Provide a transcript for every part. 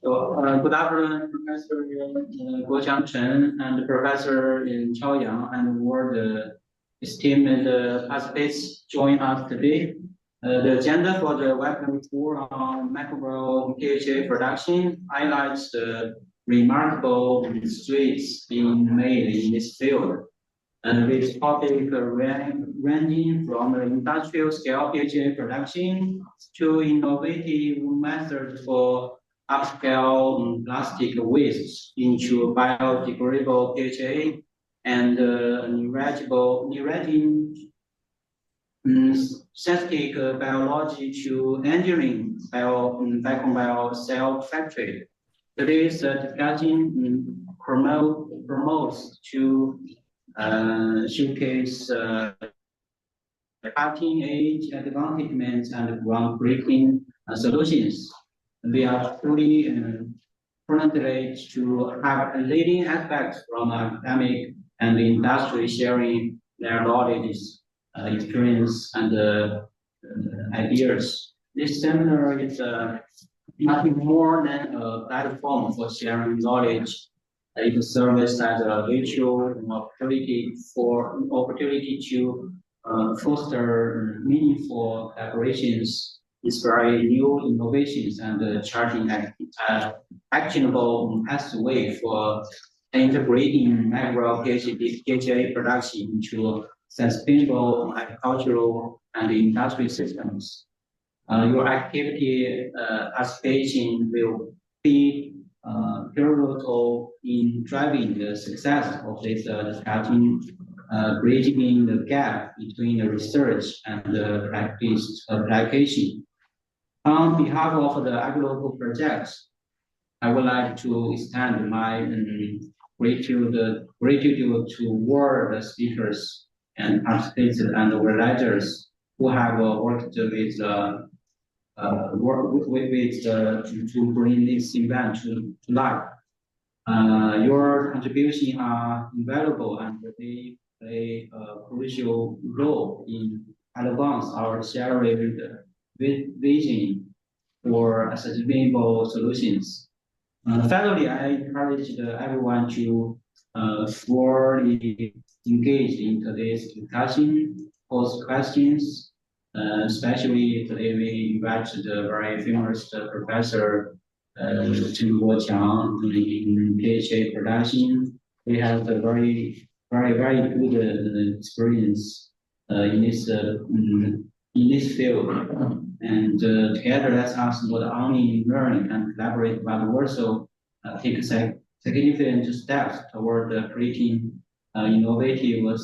Good afternoon, Professor Guoqiang Chen and Professor Chao Yang and world esteemed participants join us today. The agenda for the webinar tour on microbial PHA production highlights the remarkable strides being made in this field, and with topic ranging from industrial scale PHA production to innovative methods for upscale plastic waste into biodegradable PHA and synthetic biology to engineering bio cell factory. Today's discussion promotes to showcase cutting-edge advancements and groundbreaking solutions. We are truly privileged to have leading aspects from academic and industry sharing their knowledge, experience, and ideas. This seminar is nothing more than a platform for sharing knowledge. It serves as a virtual opportunity to foster meaningful collaborations, inspire new innovations, and charting actionable pathway for integrating microbial PHA production into sustainable agricultural and industry systems. Your activity participation will be pivotal in driving the success of this discussion, bridging the gap between the research and the practice application. On behalf of the AgriLoop Project, I would like to extend my gratitude to all speakers and participants and organizers who have worked with to bring this event to life. Your contributions are invaluable and they play a crucial role in advance our shared vision for sustainable solutions. Finally, I encourage everyone to fully engage in today's discussion, post questions. Especially today, we invite the very famous Professor Tsinghua in PHA production. They have a very good experience in this field, and together let us not only learn and collaborate, but also take significant steps toward creating innovative,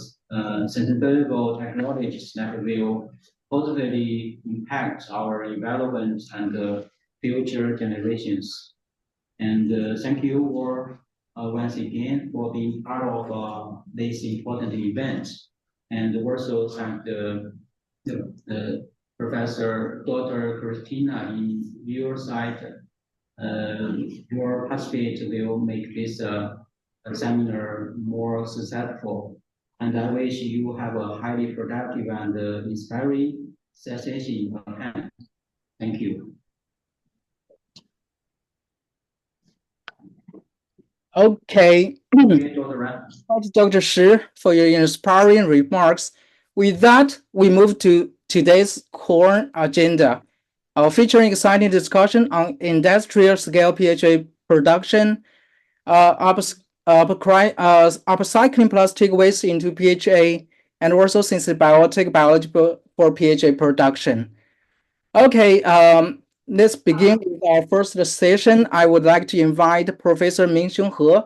sustainable technologies that will positively impact our environment and future generations. And thank you for once again for being part of this important event. And also thank the Professor Dr. Christina in your side. Your participation will make this seminar more successful. And I wish you have a highly productive and inspiring session on hand. Thank you. Okay. Thanks, Dr. Shi, for your inspiring remarks. With that, we move to today's core agenda, featuring exciting discussion on industrial scale PHA production, upcycling plastic waste into PHA, and also synthetic biology for PHA production. Okay, let's begin with our first session. I would like to invite Professor Mingxiong He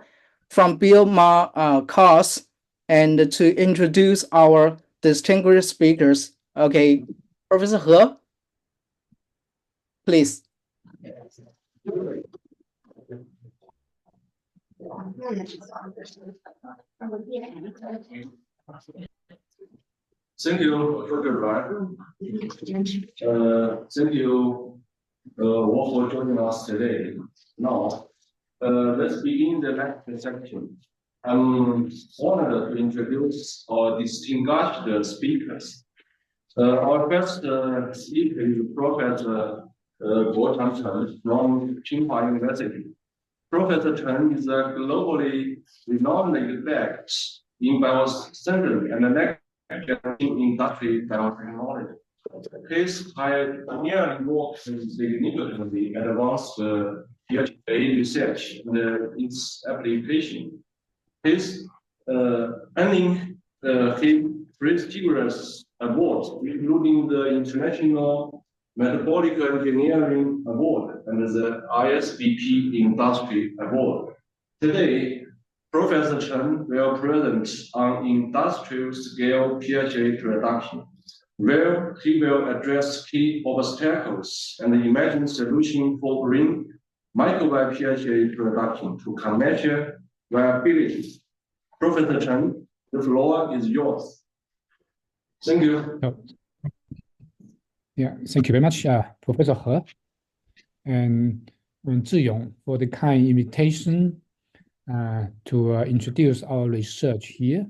from BIOMA-CAAS and to introduce our distinguished speakers. Okay, Professor He, please. Thank you, Dr. Ruan. Thank you all for joining us today. Now, let's begin the next section. I'm honored to introduce our distinguished speakers. Our first speaker is Professor Guoqiang Chen from Tsinghua University. Professor Chen is a globally renowned expert in biosynthesis and next-generation industry biotechnology. His pioneering work is significantly advanced PHA research and its application. His earning his prestigious awards, including the International Metabolic Engineering Award and the ISBP Industry Award. Today, Professor Chen will present on industrial scale PHA production, where he will address key obstacles and imagine solutions for bringing microbial PHA production to commercial viability. Professor Chen, the floor is yours. Thank you. Yeah, thank you very much, Professor He and Zhiyong for the kind invitation to introduce our research here.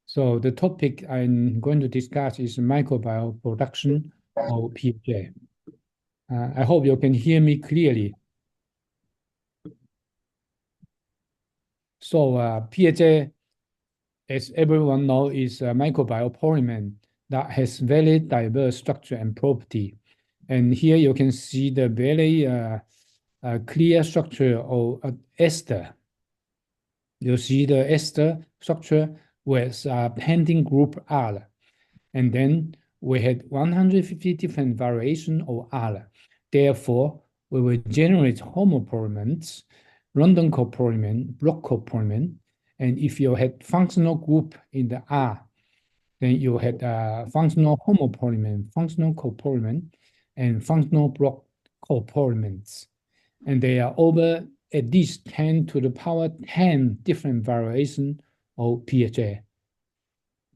So the topic I'm going to discuss is microbial production of PHA. I hope you can hear me clearly. So PHA, as everyone knows, is a microbial polymer that has very diverse structure and property. And here you can see the very clear structure of ester. You see the ester structure with pending group R. And then we had 150 different variations of R. Therefore, we will generate homopolymers, random copolymer, block copolymer. And if you had functional group in the R, then you had functional homopolymer, functional copolymer, and functional block copolymers. And they are over at least 10 to the power 10 different variations of PHA.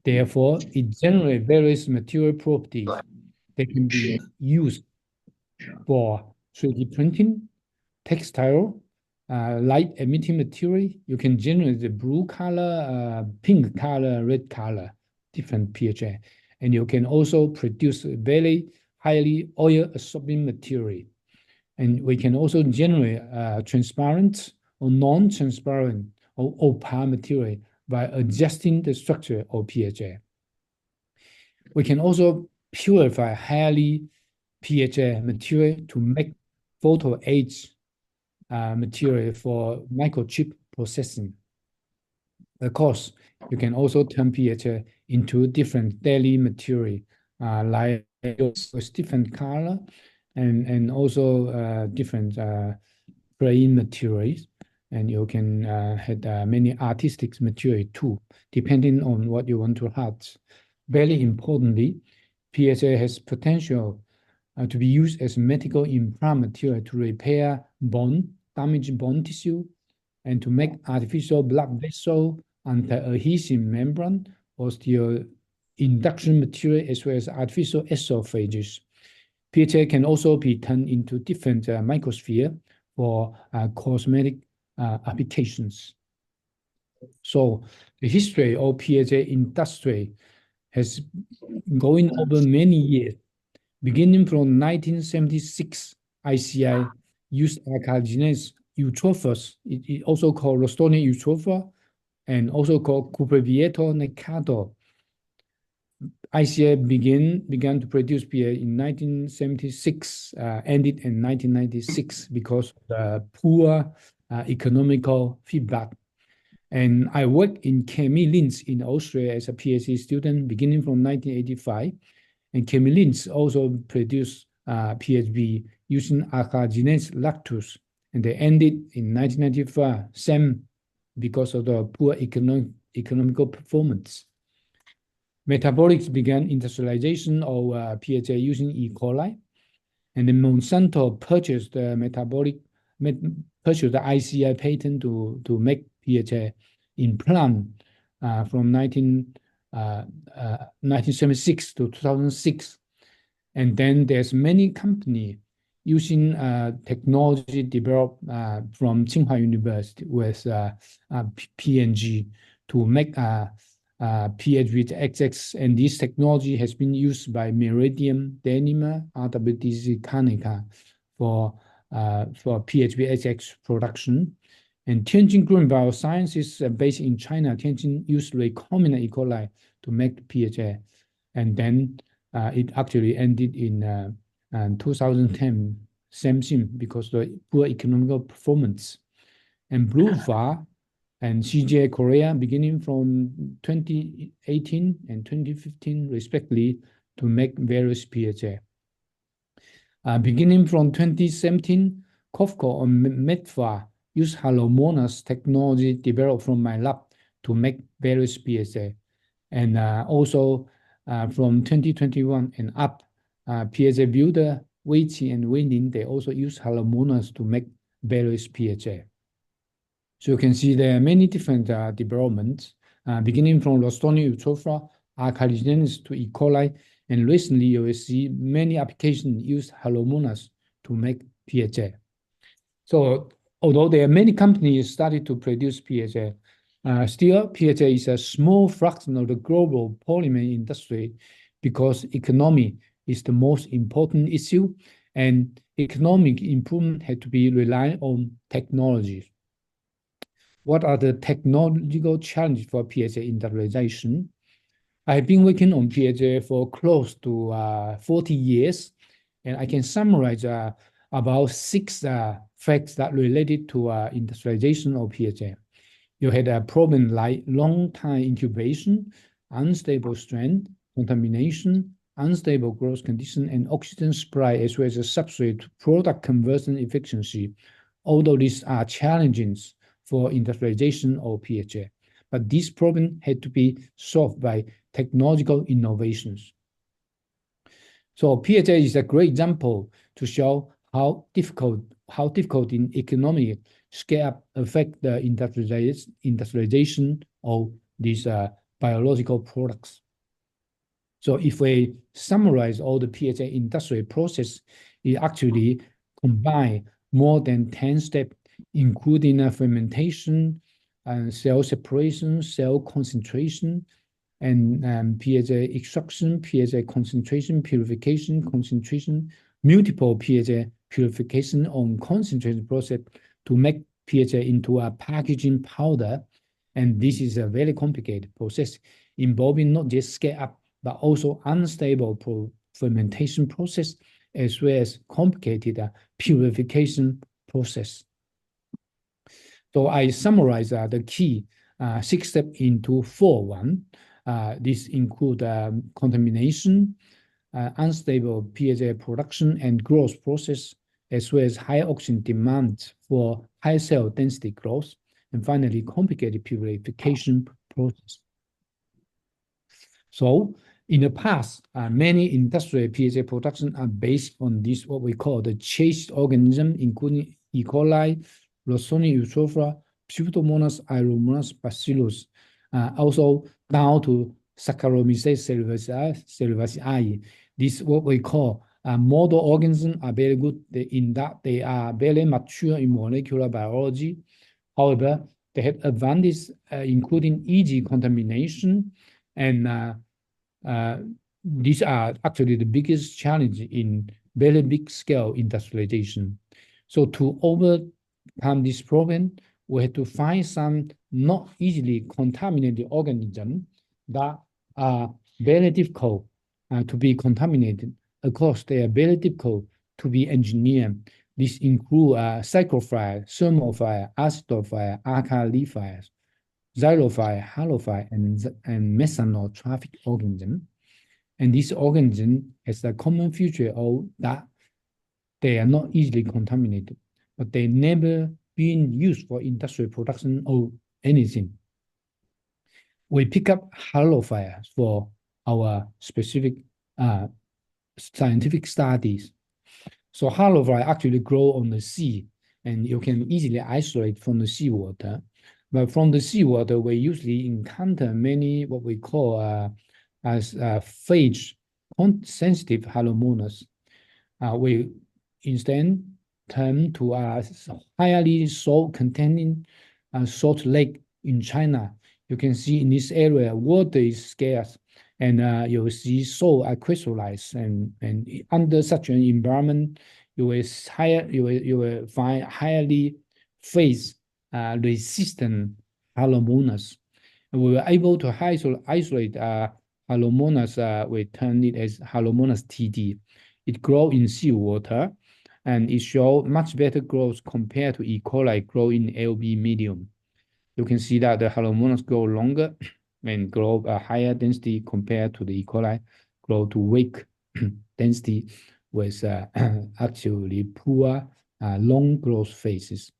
Therefore, it generates various material properties that can be used for 3D printing, textile, light emitting material. You can generate the blue color, pink color, red color, different PHA. And you can also produce very highly oil absorbing material. And we can also generate transparent or non-transparent or opaque material by adjusting the structure of PHA. We can also purify highly PHA material to make photo etch material for microchip processing. Of course, you can also turn PHA into different daily material, like with different color and also different plain materials. And you can have many artistic material too, depending on what you want to have. Very importantly, PHA has potential to be used as medical implant material to repair bone, damaged bone tissue, and to make artificial blood vessel, anti-adhesion membrane, osteoinduction material, as well as artificial esophagus. PHA can also be turned into different microsphere for cosmetic applications. So the history of PHA industry has going over many years. Beginning from 1976, ICI used archaeogenes eutrophes, it also called Rostonian eutropha, and also called Cuprevieto nectator. ICI began to produce PHA in 1976, ended in 1996 because of the poor economical feedback. And I worked in Chemie Linz in Austria as a PhD student beginning from 1985. And Chemie Linz also produced PHB using archaeogenes lactose. And they ended in 1995, same because of the poor economical performance. Metabolics began industrialization of PHA using E. coli. And then Monsanto purchased the ICI patent to make PHA implant from 1976 to 2006. And then there's many companies using technology developed from Tsinghua University with PNG to make pH with XX, and this technology has been used by Meridian, Danimer, RWTC, Canica for PHA production. And Tianjin Green Biosciences based in China, Tianjin used recombinant E. coli to make PHA. And then it actually ended in 2010, same thing, because the poor economical performance. And BlueFar and CJ Korea, beginning from 2018 and 2015, respectively, to make various PHA. Beginning from 2017, COFCO and Medfar use Halomonas technology developed from my lab to make various PHA. And also from 2021 and up, PHA Builder, Weiqi and Weilin, they also use Halomonas to make various PHA. So you can see there are many different developments, beginning from Rostoni Eutrophra, Archaeogenesis to E. coli, and recently you will see many applications use Halomonas to make PHA. So although there are many companies started to produce PHA, still PHA is a small fraction of the global polymer industry because economy is the most important issue, and economic improvement had to be relied on technology. What are the technological challenges for PHA industrialization? I've been working on PHA for close to 40 years, and I can summarize about 6 facts that related to industrialization of PHA. You had a problem like long time incubation, unstable strength, contamination, unstable growth condition, and oxygen supply, as well as a substrate product conversion efficiency. Although these are challenges for industrialization of PHA, but this problem had to be solved by technological innovations. So PHA is a great example to show how difficult in economic scale-up affect the industrialization of these biological products. So if we summarize all the PHA industrial process, it actually combine more than 10 steps, including fermentation, cell separation, cell concentration, and PHA extraction, PHA concentration, purification, concentration, multiple PHA purification on concentration process to make PHA into a packaging powder. And this is a very complicated process involving not just scale up, but also unstable fermentation process, as well as complicated purification process. So I summarize the key 6 steps into 4.1. This include contamination, unstable PHA production and growth process, as well as high oxygen demand for high cell density growth, and finally complicated purification process. So in the past, many industrial PHA production are based on this, what we call the chased organism, including E. coli, Rostoni Eutrophra, Pseudomonas aeromonas bacillus, also down to Saccharomyces cerevisiae. This what we call model organisms are very good in that they are very mature in molecular biology. However, they have advantages including easy contamination, and these are actually the biggest challenge in very big scale industrialization. So to overcome this problem, we had to find some not easily contaminated organisms that are very difficult to be contaminated. Of course, they are very difficult to be engineered. This include cyclophile, thermophile, acidophile, alkaliphile, xylophile, halophile, and methanol traffic organism. And this organism has a common feature of that they are not easily contaminated, but they never been used for industrial production of anything. We pick up halophile for our specific scientific studies. So halophile actually grow on the sea, and you can easily isolate from the seawater. But from the seawater, we usually encounter many what we call as phage sensitive halomonas. We instead turn to a highly salt-containing salt lake in China. You can see in this area, water is scarce, and you'll see salt are crystallized. And under such an environment, you will find highly phase resistant Halomonas. We were able to isolate Halomonas. We term it as Halomonas TD. It grows in seawater, and it shows much better growth compared to E. coli grow in LB medium. You can see that the Halomonas grow longer and grow a higher density compared to the E. coli grow to weak density with actually poor long growth phases.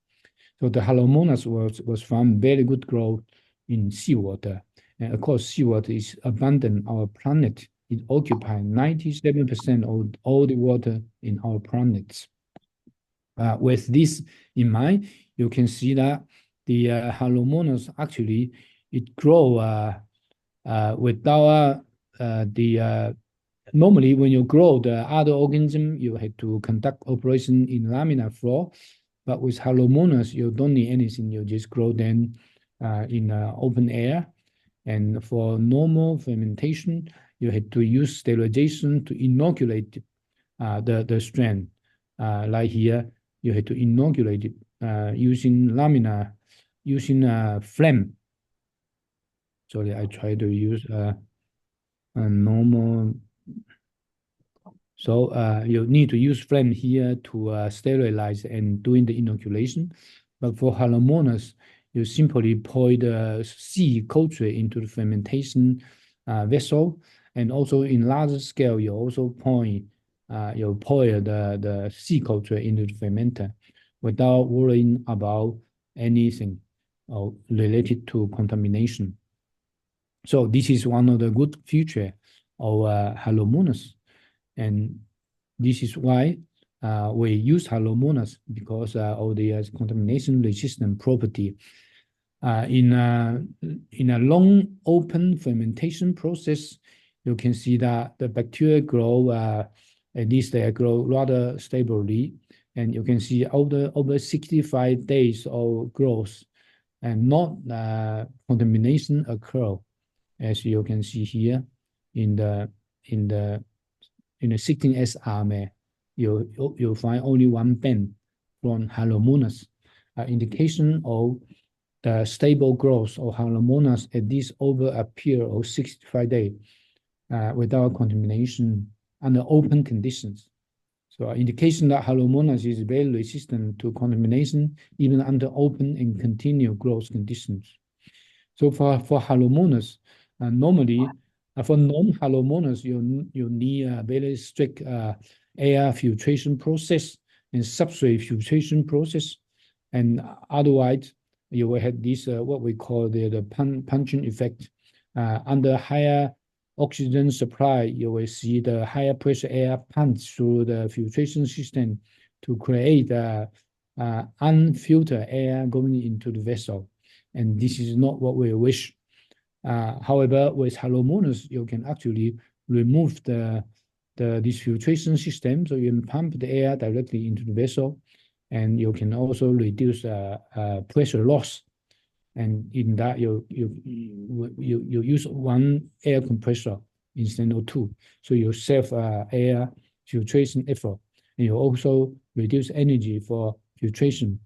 So the Halomonas was found very good growth in seawater. And of course, seawater is abundant on our planet. It occupies 97% of all the water in our planet. With this in mind, you can see that the Halomonas actually it grow without normally when you grow the other organism, you have to conduct operation in laminar flow. But with Halomonas, you don't need anything. You just grow them in open air. And for normal fermentation, you have to use sterilization to inoculate the strain. Like here, you have to inoculate it using laminar, using phlegm. Sorry, I try to use a normal. So you need to use phlegm here to sterilize and doing the inoculation. But for Halomonas, you simply pour the sea culture into the fermentation vessel, and also in larger scale, you also pour the sea culture into the fermenter without worrying about anything related to contamination. So this is one of the good features of Halomonas, and this is why we use Halomonas because of the contamination resistant property. In a long open fermentation process, you can see that the bacteria grow, at least they grow rather stably, and you can see over 65 days of growth, and not contamination occur, as you can see here in the 16S arm. You'll find only one band from Halomonas, indication of the stable growth of Halomonas at least over a period of 65 days without contamination under open conditions. So indication that Halomonas is very resistant to contamination even under open and continued growth conditions. So for Halomonas, normally for non-Halomonas, you need a very strict air filtration process and substrate filtration process, and otherwise you will have this what we call the punching effect. Under higher oxygen supply, you will see the higher pressure air pumped through the filtration system to create unfiltered air going into the vessel, and this is not what we wish. However, with Halomonas, you can actually remove this filtration system, so you can pump the air directly into the vessel, and you can also reduce pressure loss. And in that, you use one air compressor instead of two, so you save air filtration effort, and you also reduce energy for filtration.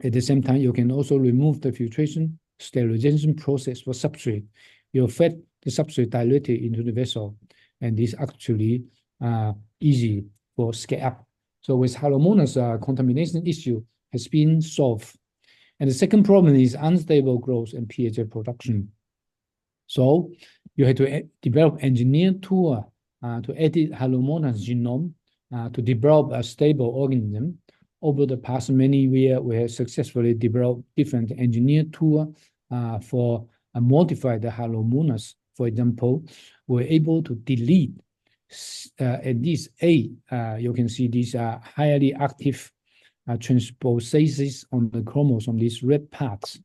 At the same time, you can also remove the filtration sterilization process for substrate. You fed the substrate directly into the vessel, and this actually easy for scale up. So with Halomonas, contamination issue has been solved. And the second problem is unstable growth and PHA production. So you have to develop engineered tool to edit Halomonas genome to develop a stable organism. Over the past many years, we have successfully developed different engineered tools for modify the Halomonas. For example, we're able to delete at least 8. You can see these are highly active transposases on the chromosome. These red parts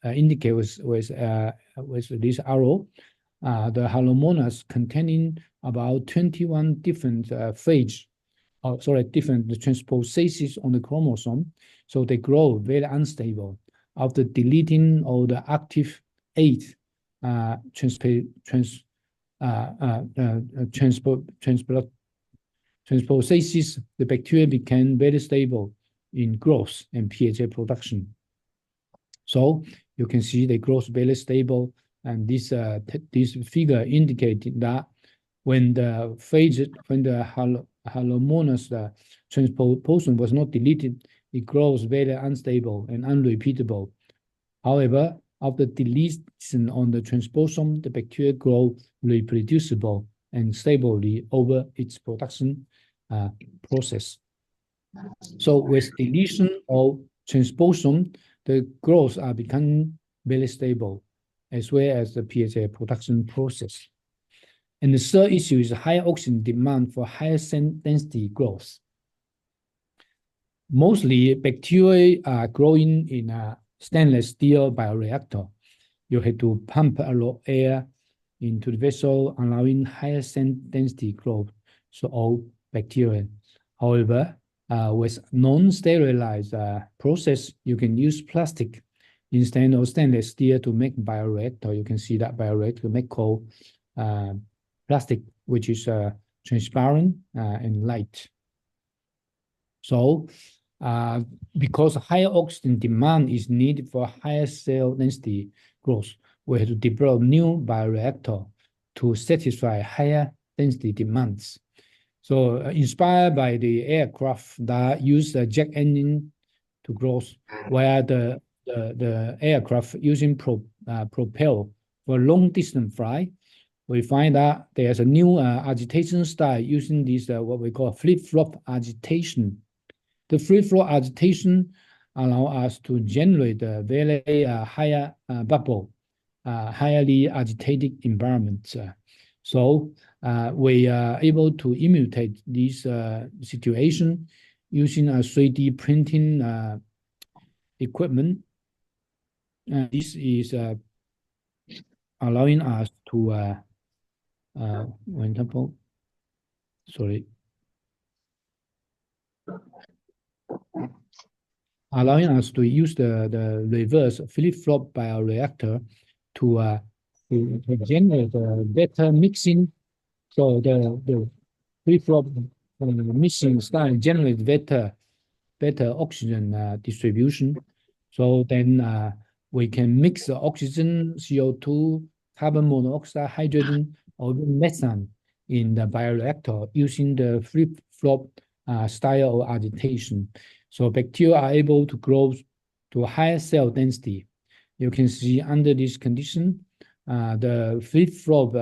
indicate with this arrow the Halomonas containing about 21 different different transposases on the chromosome. So they grow very unstable. After deleting all the active 8 transpostasis, the bacteria became very stable in growth and PHA production. So you can see they grow very stable, and this figure indicated that when the harmonious transposition was not deleted, it grows very unstable and unrepeatable. However, after deletion on the transposon, the bacteria grow reproducible and stably over its production process. So with deletion of transposon, the growth are becoming very stable, as well as the PHA production process. And the third issue is higher oxygen demand for higher density growth. Mostly bacteria are growing in a stainless steel bioreactor. You have to pump a lot of air into the vessel, allowing higher density growth so all bacteria. However, with non-sterilized process, you can use plastic instead of stainless steel to make bioreactor. You can see that bioreactor make called plastic, which is transparent and light. So, because higher oxygen demand is needed for higher cell density growth, we have to develop new bioreactor to satisfy higher density demands. So, inspired by the aircraft that use the jet engine to grow, where the aircraft using propel for long distance flight, we find that there's a new agitation style using this what we call flip-flop agitation. The flip-flop agitation allow us to generate a very higher bubble, highly agitated environment. So we are able to imitate this situation using a 3D printing equipment. This is allowing us to allowing us to use the reverse flip-flop bioreactor to generate better mixing. So the flip-flop mixing style generates better oxygen distribution. So then we can mix the oxygen, CO2, carbon monoxide, hydrogen, or methane in the bioreactor using the flip-flop style of agitation. So bacteria are able to grow to higher cell density. You can see under this condition, the flip-flop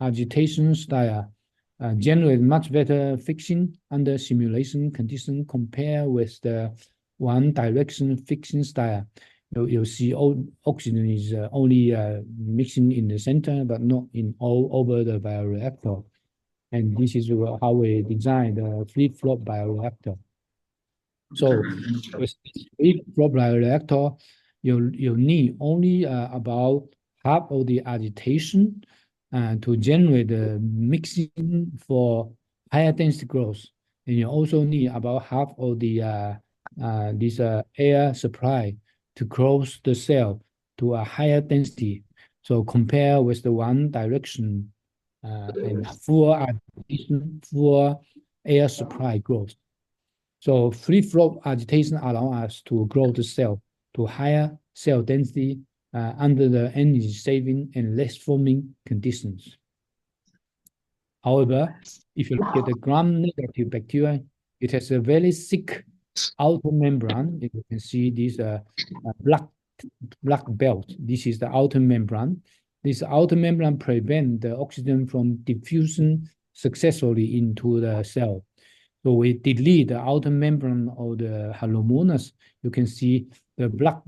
agitation style generate much better fixing under simulation condition compared with the one direction fixing style. You'll see all oxygen is only mixing in the center, but not in all over the bioreactor. And this is how we design the flip-flop bioreactor. So with flip-flop bioreactor, you need only about half of the agitation to generate the mixing for higher density growth. And you also need about half of the this air supply to close the cell to a higher density. So compare with the one direction and full agitation, full air supply growth. So flip-flop agitation allow us to grow the cell to higher cell density under the energy saving and less forming conditions. However, if you look at the gram-negative bacteria, it has a very thick outer membrane. You can see this black belt. This is the outer membrane. This outer membrane prevents the oxygen from diffusion successfully into the cell. So we delete the outer membrane of the harmonious. You can see the black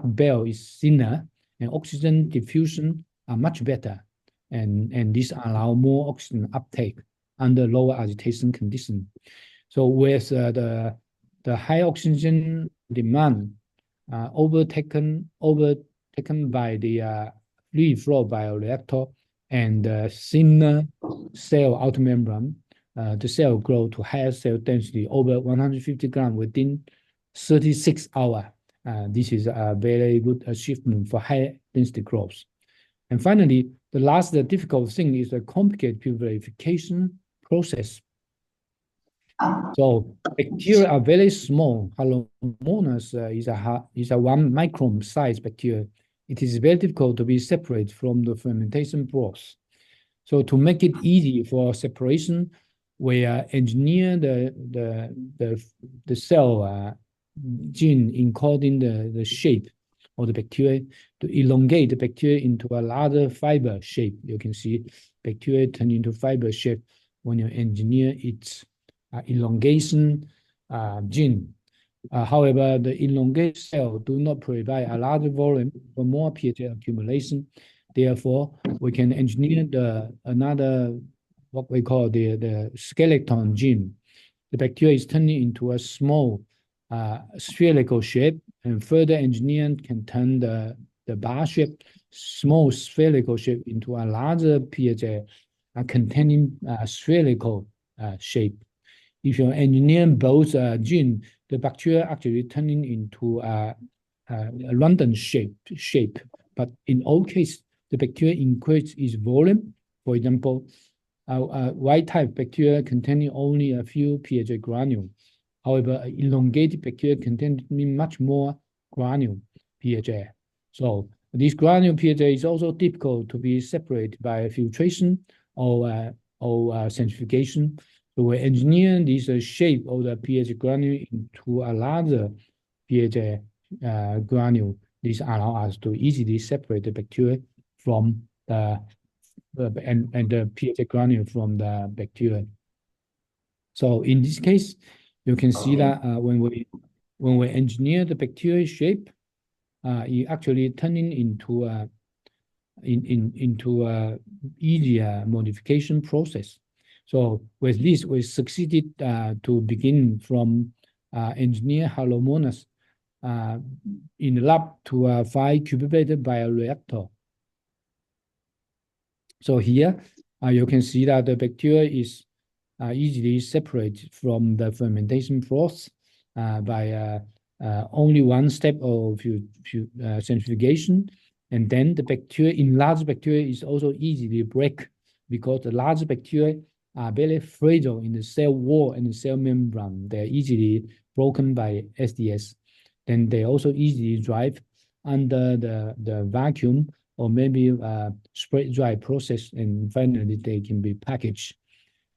belt is thinner and oxygen diffusion are much better. And this allow more oxygen uptake under lower agitation condition. So with the high oxygen demand overtaken by the flip-flop bioreactor and the thinner cell outer membrane, the cell grow to higher cell density over 150 grams within 36 hours. This is a very good achievement for high density growth. And finally, the last difficult thing is the complicated purification process. So bacteria are very small. Halomonas is a 1 micron size bacteria. It is very difficult to be separated from the fermentation broth. So to make it easy for separation, we engineer the cell gene encoding the shape of the bacteria to elongate the bacteria into a larger fiber shape. You can see bacteria turn into fiber shape when you engineer its elongation gene. However, the elongated cell do not provide a large volume for more PHA accumulation. Therefore, we can engineer another what we call the skeleton gene. The bacteria is turning into a small spherical shape, and further engineering can turn the bar shape, small spherical shape into a larger PHA containing spherical shape. If you engineer both gene, the bacteria actually turning into a random shape. But in all cases, the bacteria increase its volume. For example, white type bacteria containing only a few PHA granule. However, elongated bacteria containing much more granule PHA. So this granule PHA is also difficult to be separated by filtration or centrifugation. So we engineer this shape of the PHA granule into a larger PHA granule. This allows us to easily separate the bacteria from the PHA granule from the bacteria. So in this case, you can see that when we engineer the bacteria shape, it actually turning into a easier modification process. So with this, we succeeded to begin from engineer Halomonas in the lab to a 5 cubic meter bioreactor. So here you can see that the bacteria is easily separated from the fermentation process by only one step of centrifugation. And then the bacteria in large bacteria is also easily break because the large bacteria are very fragile in the cell wall and the cell membrane. They're easily broken by SDS. Then they also easily drive under the vacuum or maybe spray dry process, and finally they can be packaged.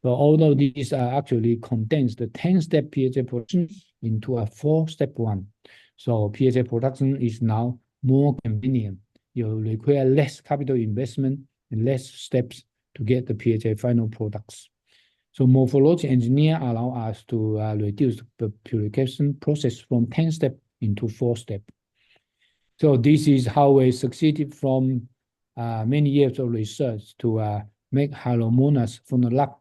So although these are actually condense the 10-step PHA production into a 4-step one. So PHA production is now more convenient. You require less capital investment and less steps to get the PHA final products. So morphology engineer allow us to reduce the purification process from 10 step into 4 step. So this is how we succeeded from many years of research to make Halomonas from the lab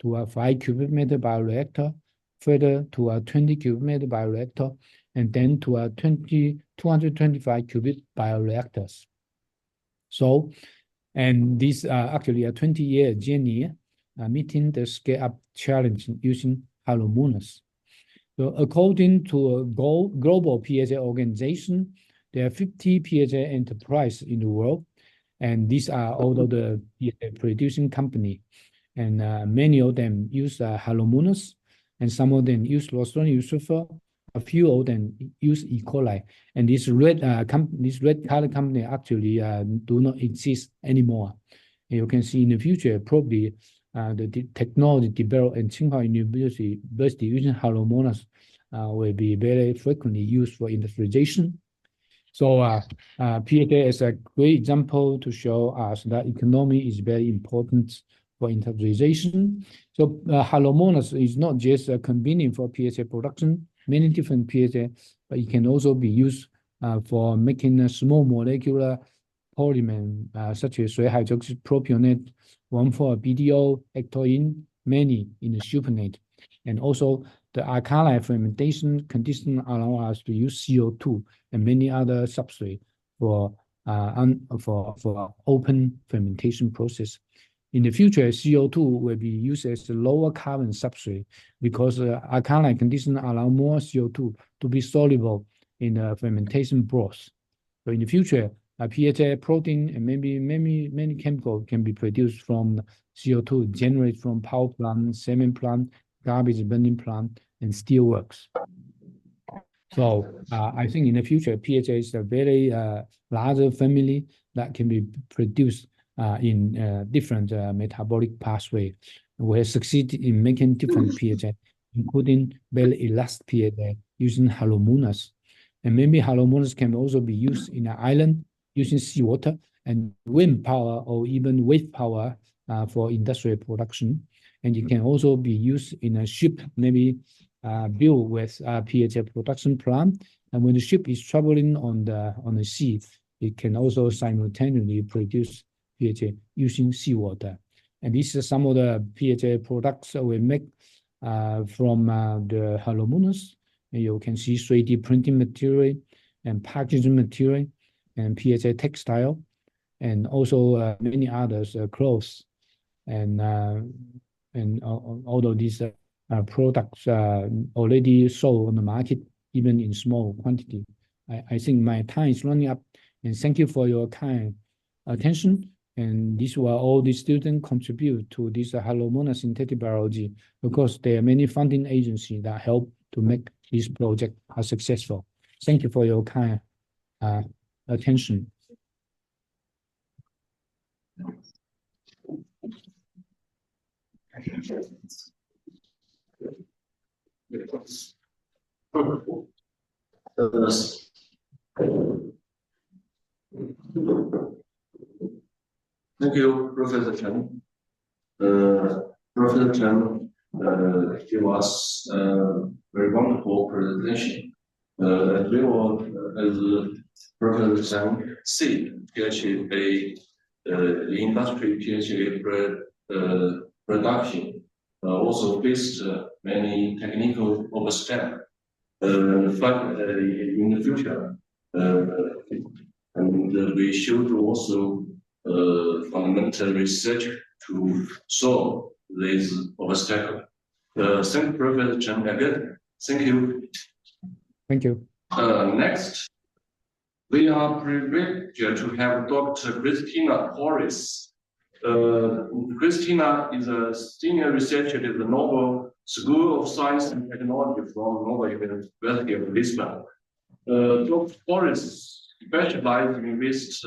to a 5 cubic meter bioreactor, further to a 20 cubic meter bioreactor, and then to a 225 cubic bioreactors. So, and this actually a 20-year journey meeting the scale-up challenge using Halomonas. So according to a global PHA organization, there are 50 PHA enterprises in the world, and these are all of the PHA producing company. And many of them use Halomonas, and some of them use Clostridium sulfur. A few of them use E. coli, and this red color company actually do not exist anymore. And you can see in the future probably the technology developed in Tsinghua University using Halomonas will be very frequently used for industrialization. So PHA is a great example to show us that economy is very important for industrialization. So Halomonas is not just convenient for PHA production, many different PHA, but it can also be used for making a small molecular polymer such as 水海苯propionate, 1,4-BDO, ectoin, many in the supernet. And also the alkaline fermentation condition allow us to use CO2 and many other substrates for open fermentation process. In the future, CO2 will be used as a lower carbon substrate because alkaline conditions allow more CO2 to be soluble in the fermentation broth. So in the future, PHA protein and maybe many chemicals can be produced from CO2 generated from power plant, cement plant, garbage burning plant, and steelworks. So I think in the future, PHA is a very larger family that can be produced in different metabolic pathway. We have succeeded in making different PHA, including very elastic PHA using halomonas. And maybe halomonas can also be used in an island using seawater and wind power or even wave power for industrial production. And it can also be used in a ship, maybe built with a PHA production plant. And when the ship is traveling on the sea, it can also simultaneously produce PHA using seawater. And these are some of the PHA products that we make from the halomonas. And you can see 3D printing material and packaging material and PHA textile, and also many others, clothes, and all of these products already sold on the market, even in small quantity. I think my time is running up, and thank you for your kind attention. And these were all the students contribute to this halomona synthetic biology, because there are many funding agencies that help to make this project successful. Thank you for your kind attention. Thank you, Professor Chen. Professor Chen gave us a very wonderful presentation. As well as Professor Chen said, PHA, the industry PHA production also faced many technical obstacles. But in the future, and we should also fundamental research to solve these obstacles. Thank you, Professor Chen, again. Thank you. Thank you. Next, we are privileged to have Dr. Christina Torres. Christina is a senior researcher at the Nobel School of Science and Technology from Nobel University of Lisbon. Dr. Torres specialized in waste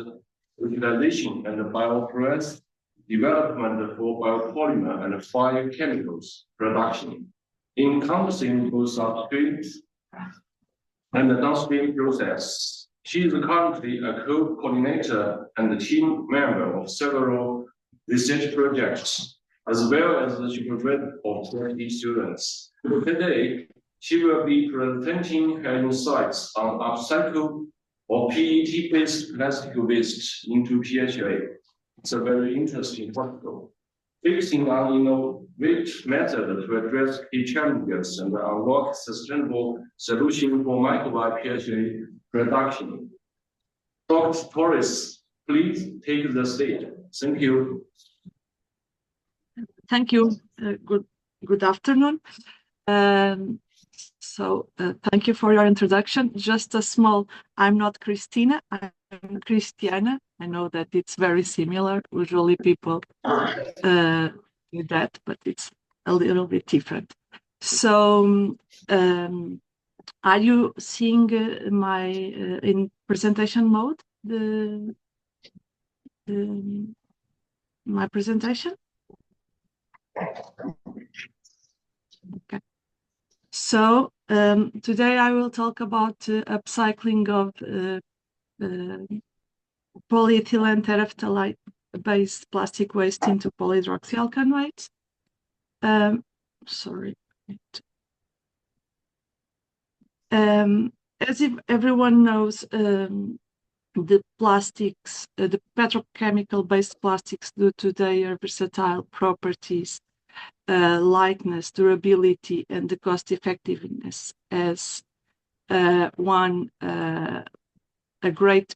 utilization and bioprocess development for biopolymer and phytochemicals production, encompassing both upstream and the downstream process. She is currently a co-coordinator and a team member of several research projects, as well as the supervisor of 30 students. Today, she will be presenting her insights on upcycle or PET-based plastic waste into PHA. It's a very interesting article, focusing on innovative methods to address key challenges and unlock sustainable solutions for microbial PHA production. Dr. Torres, please take the stage. Thank you. Thank you. Good afternoon. Thank you for your introduction. Just a small, I'm not Christina, I'm Christiana. I know that it's very similar. Usually people do that, but it's a little bit different. So, are you seeing my in presentation mode, my presentation? Okay. So today I will talk about upcycling of polyethylene terephthalate-based plastic waste into polyhydroxyalkanoates. Sorry. As if everyone knows, the plastics, the petrochemical-based plastics, due to their versatile properties, lightness, durability, and the cost-effectiveness, as a great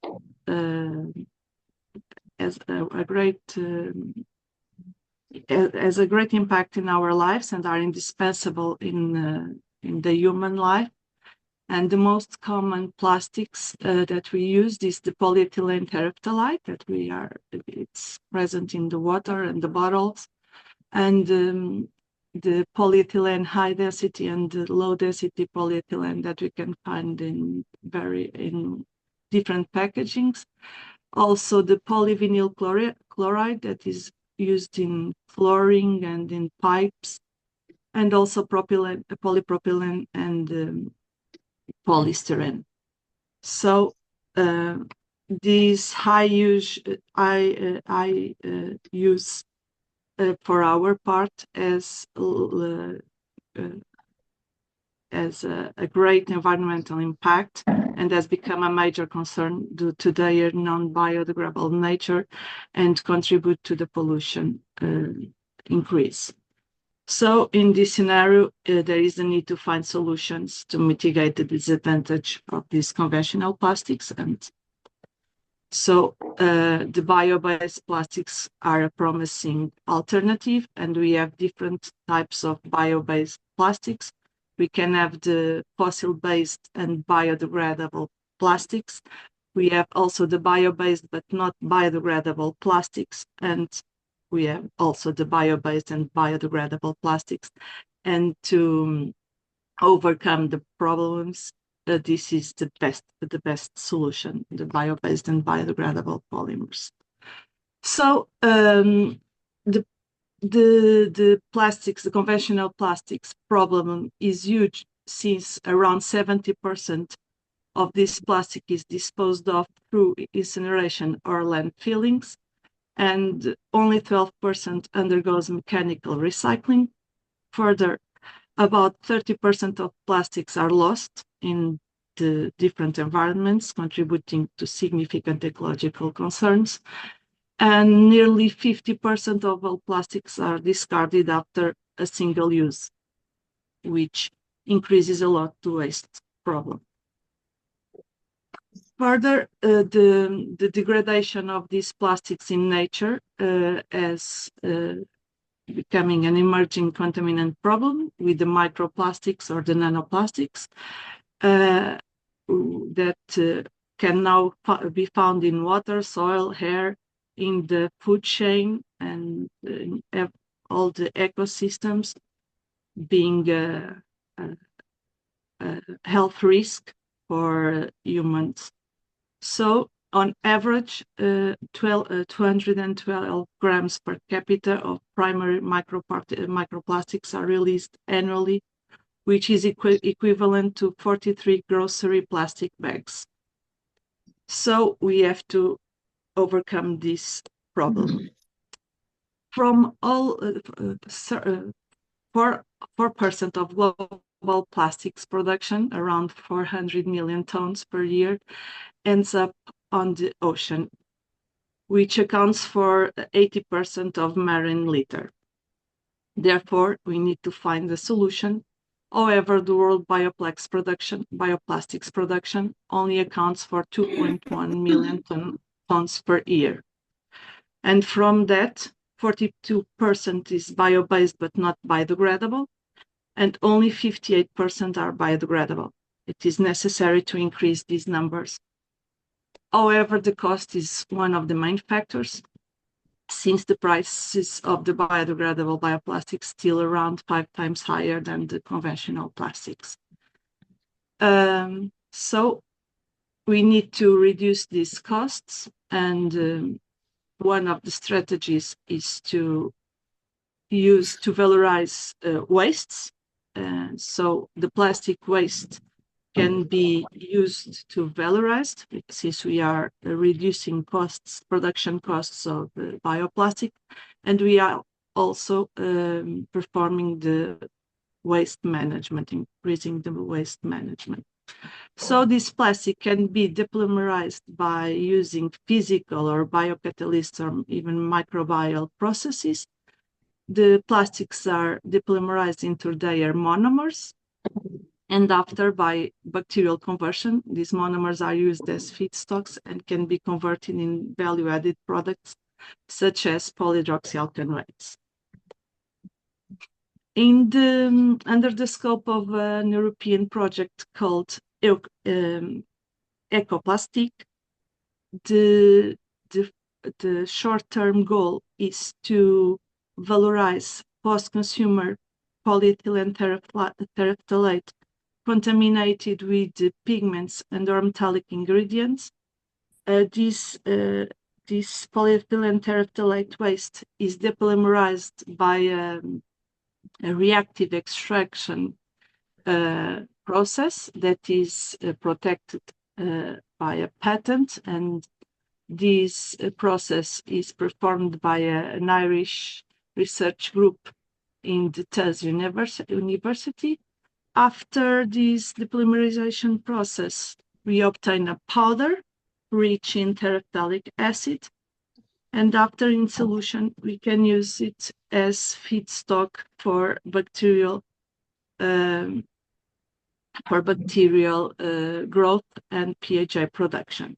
impact in our lives and are indispensable in the human life. And the most common plastics that we use is the polyethylene terephthalate it's present in the water and the bottles. And the polyethylene high density and the low density polyethylene that we can find in different packagings. Also the polyvinyl chloride that is used in flooring and in pipes, and also polypropylene and polystyrene. So these high use for our part as a great environmental impact, and has become a major concern due to their non-biodegradable nature and contribute to the pollution increase. So in this scenario, there is a need to find solutions to mitigate the disadvantage of these conventional plastics. And so the bio-based plastics are a promising alternative, and we have different types of bio-based plastics. We can have the fossil-based and biodegradable plastics. We have also the bio-based but not biodegradable plastics, and we have also the bio-based and biodegradable plastics. And to overcome the problems, this is the best solution, the bio-based and biodegradable polymers. So the plastics, the conventional plastics problem is huge, since around 70% of this plastic is disposed of through incineration or landfillings, and only 12% undergoes mechanical recycling. Further, about 30% of plastics are lost in the different environments, contributing to significant ecological concerns. And nearly 50% of all plastics are discarded after a single use, which increases a lot the waste problem. Further, the degradation of these plastics in nature as becoming an emerging contaminant problem with the microplastics or the nanoplastics that can now be found in water, soil, air, in the food chain, and in all the ecosystems, being a health risk for humans. So on average, 212 grams per capita of primary microplastics are released annually, which is equivalent to 43 grocery plastic bags. So we have to overcome this problem. From all 4% of global plastics production, around 400 million tons per year, ends up on the ocean, which accounts for 80% of marine litter. Therefore, we need to find a solution. However, the world bioplastics production only accounts for 2.1 million tons per year. And from that, 42% is bio-based but not biodegradable, and only 58% are biodegradable. It is necessary to increase these numbers. However, the cost is one of the main factors, since the prices of the biodegradable bioplastics still around 5 times higher than the conventional plastics. So we need to reduce these costs, and one of the strategies is to valorize wastes. So the plastic waste can be used to valorize, since we are reducing production costs of bioplastic, and we are also performing the waste management, increasing the waste management. So this plastic can be depolymerized by using physical or biocatalysts or even microbial processes. The plastics are depolymerized into their monomers, and after, by bacterial conversion, these monomers are used as feedstocks and can be converted in value-added products such as polyhydroxyalkanoates. Under the scope of an European project called Ecoplastic, the short-term goal is to valorize post-consumer polyethylene terephthalate contaminated with the pigments and or metallic ingredients. This polyethylene terephthalate waste is depolymerized by a reactive extraction process that is protected by a patent, and this process is performed by an Irish research group in the TAS University. After this depolymerization process, we obtain a powder rich in terephthalic acid, and after in solution, we can use it as feedstock for bacterial growth and PHA production.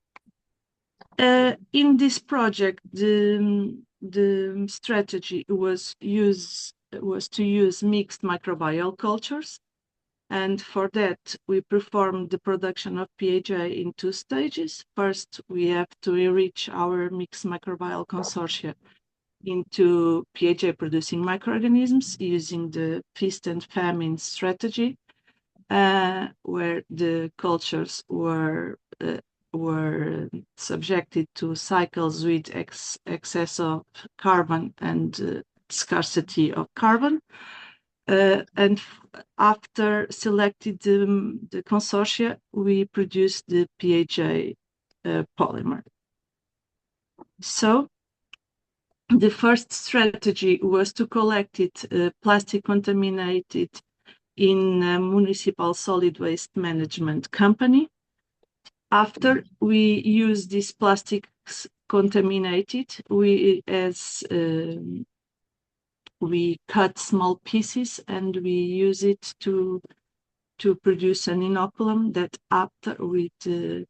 In this project, the strategy was to use mixed microbial cultures, and for that we performed the production of PHA in 2 stages. First, we have to enrich our mixed microbial consortia into PHA producing microorganisms using the feast and famine strategy, where the cultures were subjected to cycles with excess of carbon and scarcity of carbon. And after selected the consortia, we produced the PHA polymer. So the first strategy was to collect it plastic contaminated in a municipal solid waste management company. After we use these plastics contaminated, we cut small pieces and we use it to produce an inoculum that after with the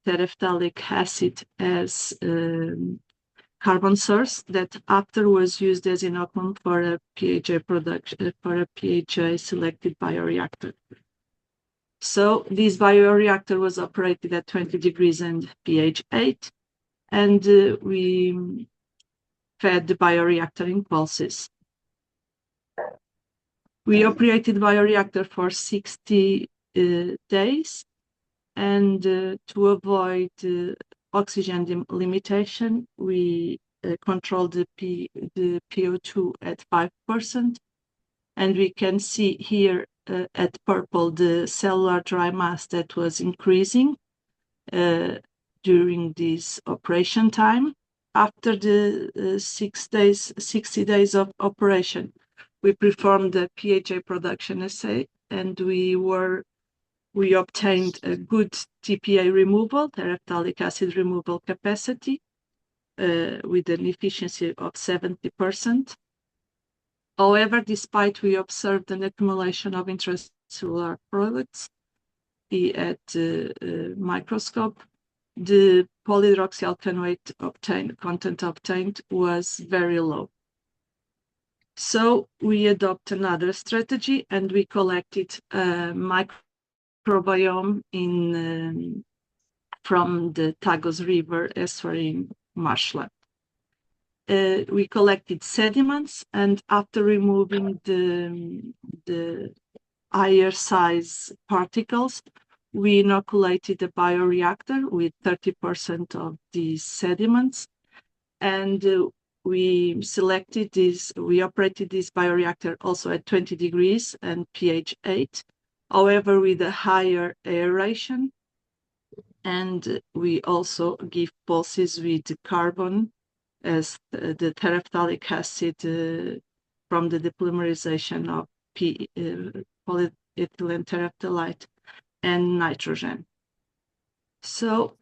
terephthalic acid as carbon source, that after was used as inoculum for a PHA production, for a PHA selected bioreactor. So this bioreactor was operated at 20 degrees and pH 8, and we fed the bioreactor in pulses. We operated bioreactor for 60 days, and to avoid oxygen limitation, we controlled the PO2 at 5%, and we can see here at purple the cellular dry mass that was increasing during this operation time. After the 60 days of operation, we performed the PHA production assay, and we obtained a good TPA removal, terephthalic acid removal capacity, with an efficiency of 70%. However, despite we observed an accumulation of intracellular products at microscope, the polyhydroxyalkanoate content obtained was very low. So we adopt another strategy, and we collected a microbiome from the Tagus River estuarine marshland. We collected sediments, and after removing the higher size particles, we inoculated a bioreactor with 30% of these sediments, and we operated this bioreactor also at 20 degrees and pH 8, however with a higher aeration, and we also give pulses with carbon as the terephthalic acid from the depolymerization of polyethylene terephthalate and nitrogen. So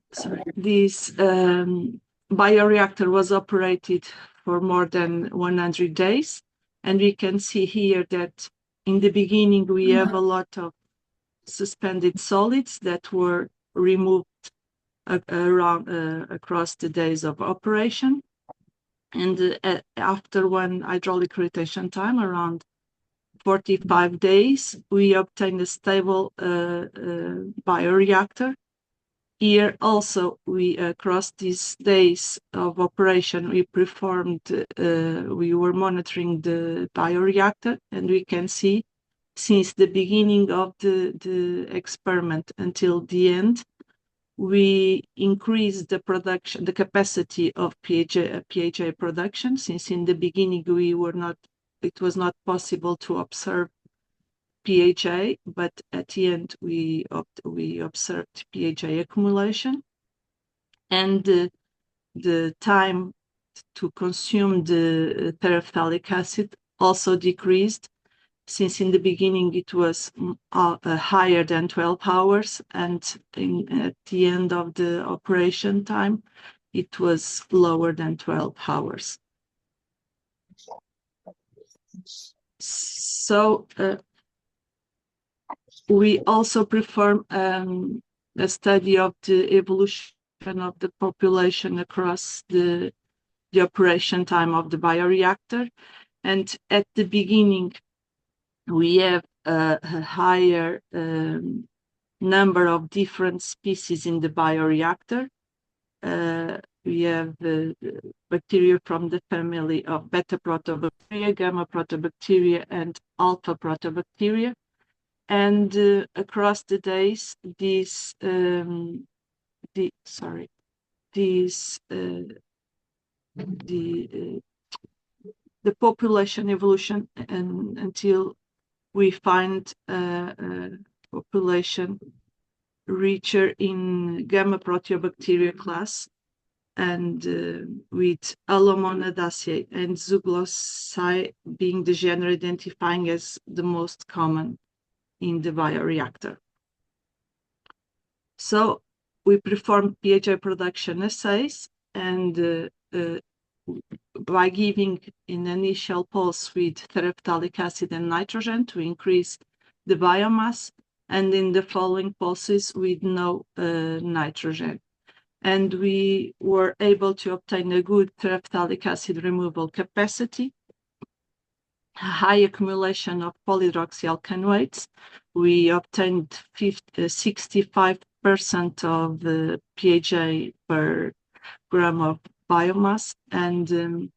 this bioreactor was operated for more than 100 days, and we can see here that in the beginning we have a lot of suspended solids that were removed across the days of operation. And after one hydraulic rotation time, around 45 days, we obtained a stable bioreactor here also, we across these days of operation, we were monitoring the bioreactor, and we can see since the beginning of the experiment until the end, we increased the production, the capacity of PHA production. Since in the beginning it was not possible to observe PHA, but at the end we observed PHA accumulation, and the time to consume the terephthalic acid also decreased. Since in the beginning it was higher than 12 hours, and at the end of the operation time, it was lower than 12 hours. So we also perform a study of the evolution of the population across the operation time of the bioreactor, and at the beginning, we have a higher number of different species in the bioreactor. We have the bacteria from the family of beta protobacteria, gamma protobacteria, and alpha protobacteria. And across the days, the population evolution until we find a population richer in gamma proteobacteria class, and with Allomonadaceae and Zooglossae being the genera identifying as the most common in the bioreactor. So we performed PHA production assays, and by giving an initial pulse with terephthalic acid and nitrogen to increase the biomass, and in the following pulses with no nitrogen. And we were able to obtain a good terephthalic acid removal capacity, high accumulation of polyhydroxyalkanoates. We obtained 65% of the PHA per gram of biomass, and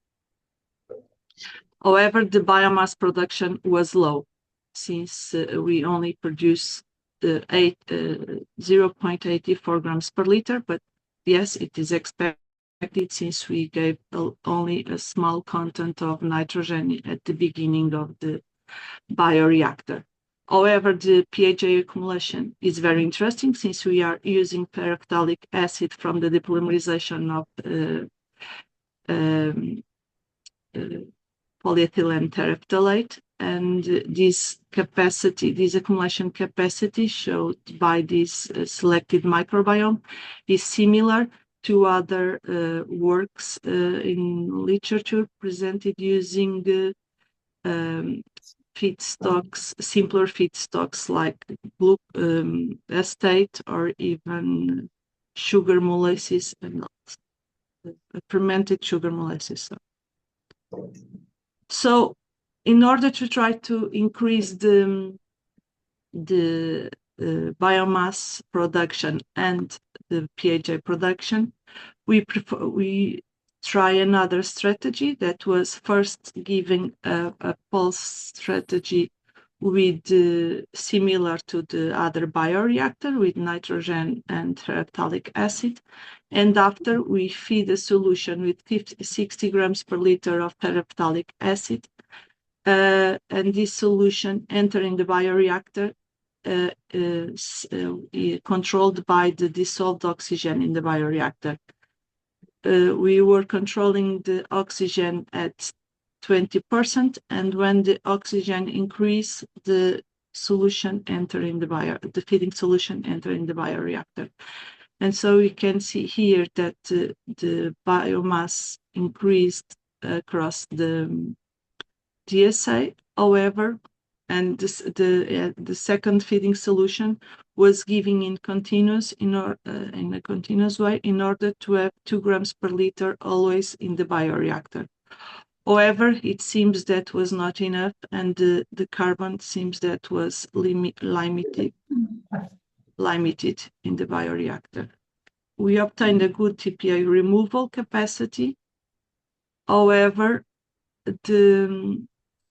however, the biomass production was low, since we only produce 0.84 grams per liter, but yes, it is expected since we gave only a small content of nitrogen at the beginning of the bioreactor. However, the PHA accumulation is very interesting, since we are using terephthalic acid from the depolymerization of polyethylene terephthalate, and this accumulation capacity showed by this selected microbiome is similar to other works in literature presented using feedstocks, simpler feedstocks like acetate or even sugar molasses and fermented sugar molasses. So in order to try to increase the biomass production and the PHA production, we try another strategy that was first giving a pulse strategy with similar to the other bioreactor with nitrogen and terephthalic acid, and after we feed a solution with 60 grams per liter of terephthalic acid, and this solution entering the bioreactor controlled by the dissolved oxygen in the bioreactor. We were controlling the oxygen at 20%, and when the oxygen increased, the solution entering the feeding solution entering the bioreactor. And so we can see here that the biomass increased across the assay. However, and the second feeding solution was giving in a continuous way in order to have 2 grams per liter always in the bioreactor. However, it seems that was not enough, and the carbon seems that was limited in the bioreactor. we obtained a good TPA removal capacity. However, a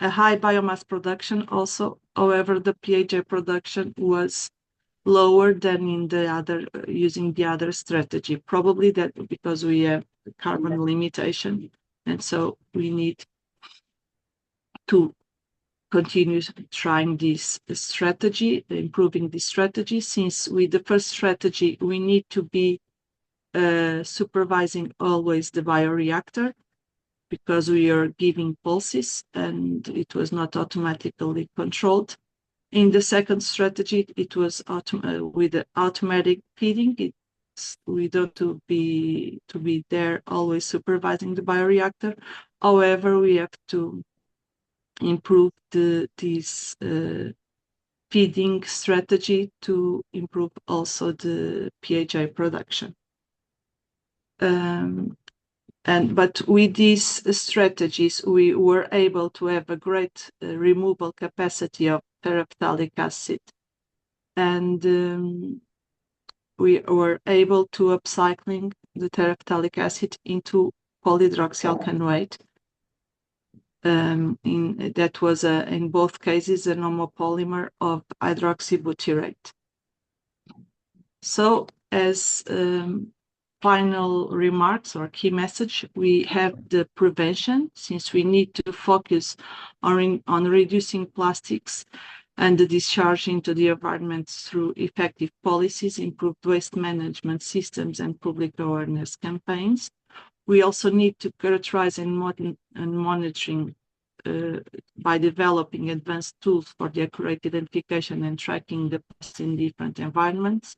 high biomass production also. However, the PHA production was lower than in the other using the other strategy. Probably that because we have carbon limitation, and so we need to continue trying this strategy, improving this strategy. Since with the first strategy, we need to be supervising always the bioreactor, because we are giving pulses and it was not automatically controlled. In the second strategy, it was with the automatic feeding. We don't to be there always supervising the bioreactor. However, we have to improve this feeding strategy to improve also the PHA production. But with these strategies, we were able to have a great removal capacity of terephthalic acid, and we were able to upcycling the terephthalic acid into polyhydroxyalkanoate. That was in both cases a homopolymer of hydroxybutyrate. So as final remarks or key message, we have the prevention, since we need to focus on reducing plastics and the discharge into the environment through effective policies, improved waste management systems, and public awareness campaigns. We also need to characterize and monitoring by developing advanced tools for the accurate identification and tracking the pests in different environments.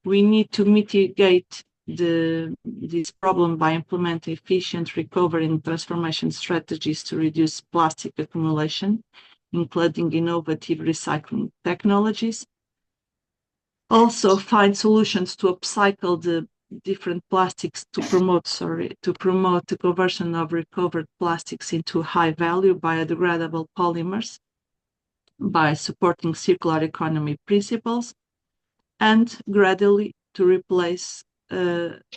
We need to mitigate this problem by implementing efficient recovery and transformation strategies to reduce plastic accumulation, including innovative recycling technologies. Also find solutions to upcycle the different plastics to promote the conversion of recovered plastics into high-value biodegradable polymers by supporting circular economy principles, and gradually to replace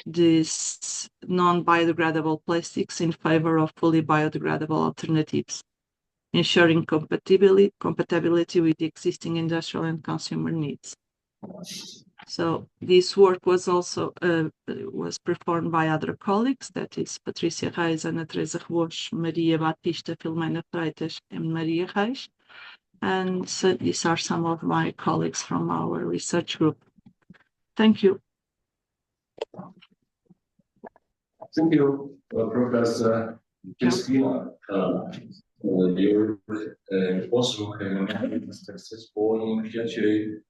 these non-biodegradable plastics in favor of fully biodegradable alternatives, ensuring compatibility with the existing industrial and consumer needs. So this work was also was performed by other colleagues, that is Patrícia Reis, Ana Teresa Rocha, Maria Batista, Filomena Freitas, and Maria Reis. And so these are some of my colleagues from our research group. Thank you. Thank you, Professor Christina. You also have been successful in PHA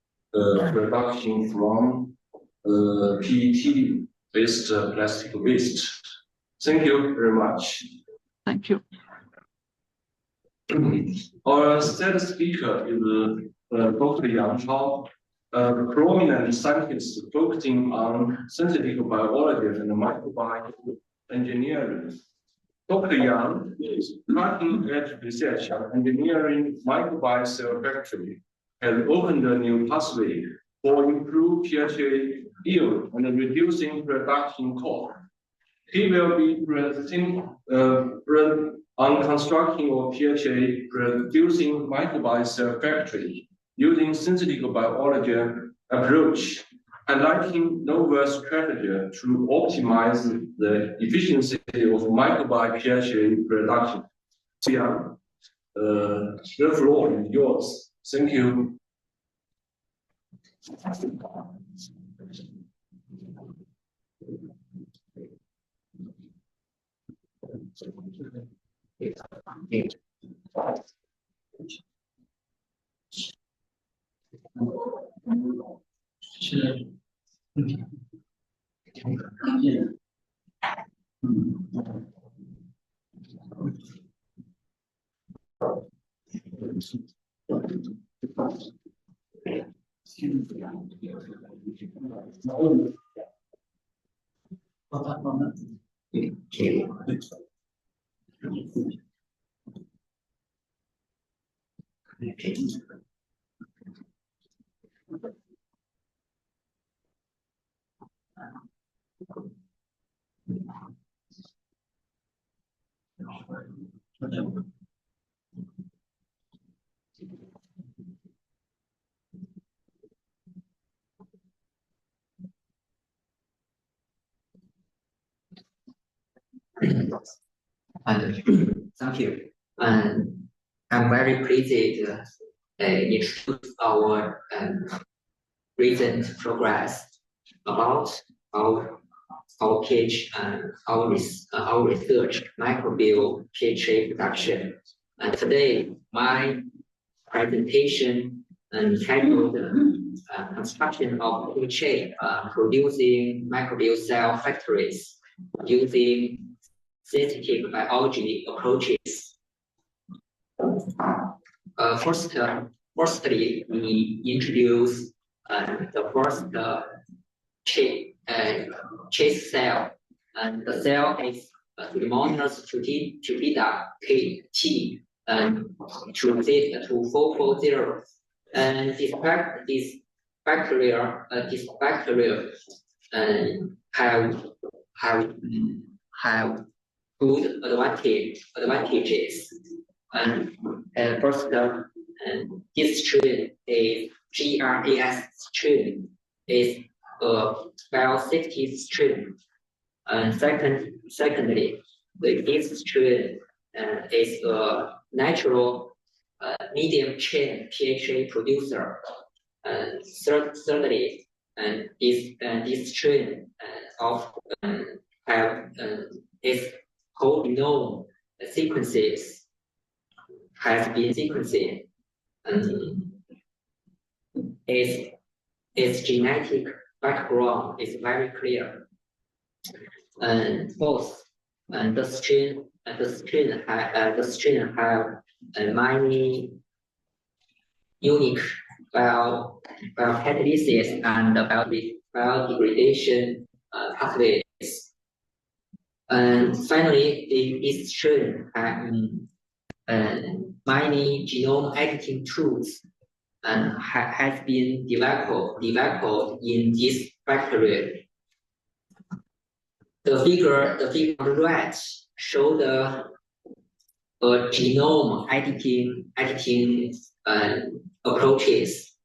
production from PET-based plastic waste. Thank you very much. Thank you. Our third speaker is Dr. Yang Chao, a prominent scientist focusing on synthetic biology and microbial engineering. Dr. Yang is cutting-edge research on engineering microbial cell factory, has opened a new pathway for improved PHA yield and reducing production cost. He will be presenting on constructing of PHA producing microbial cell factory using synthetic biology approach, highlighting novel strategy to optimize the efficiency of microbial PHA production. Yang, the floor is yours. Thank you. Thank you. And I'm very pleased to introduce our recent progress about our PH and our research microbial PHA production. And today, my presentation entitled construction of PHA producing microbial cell factories using synthetic biology approaches. Firstly, we introduce the first chase cell, and the cell is Pseudomonas tupida KT and to 440, and this bacteria have good advantages. And first, this strain is GRAS strain, is a biosynthesis strain. And secondly, this strain is a natural medium chain PHA producer. And thirdly, this strain of have its whole genome sequences has been sequenced, and its genetic background is very clear. And both the strain have many unique biocatalysis and biodegradation pathways. And finally, this strain have many genome editing tools and has been developed in this bacteria. The figure on the right show the genome editing approaches.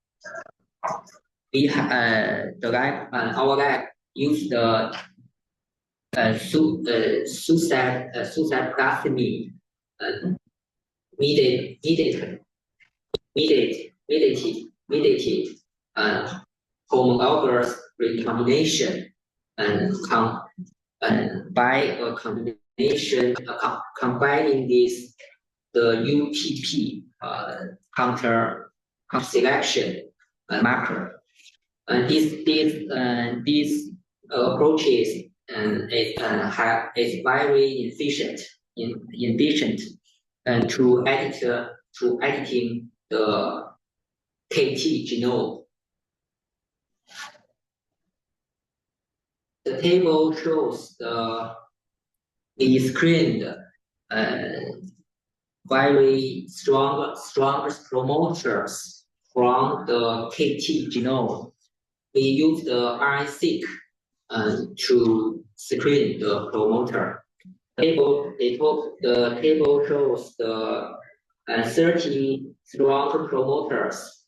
We our lab use the suicide plasmid mediated homologous recombination, and by a combination combining this the UPP counter selection marker, and these approaches is very efficient and to editing the KT genome. The table shows the screened very strongest promoters from the KT genome. We use the RNA-seq to screen the promoter. The table shows the 30 strong promoters.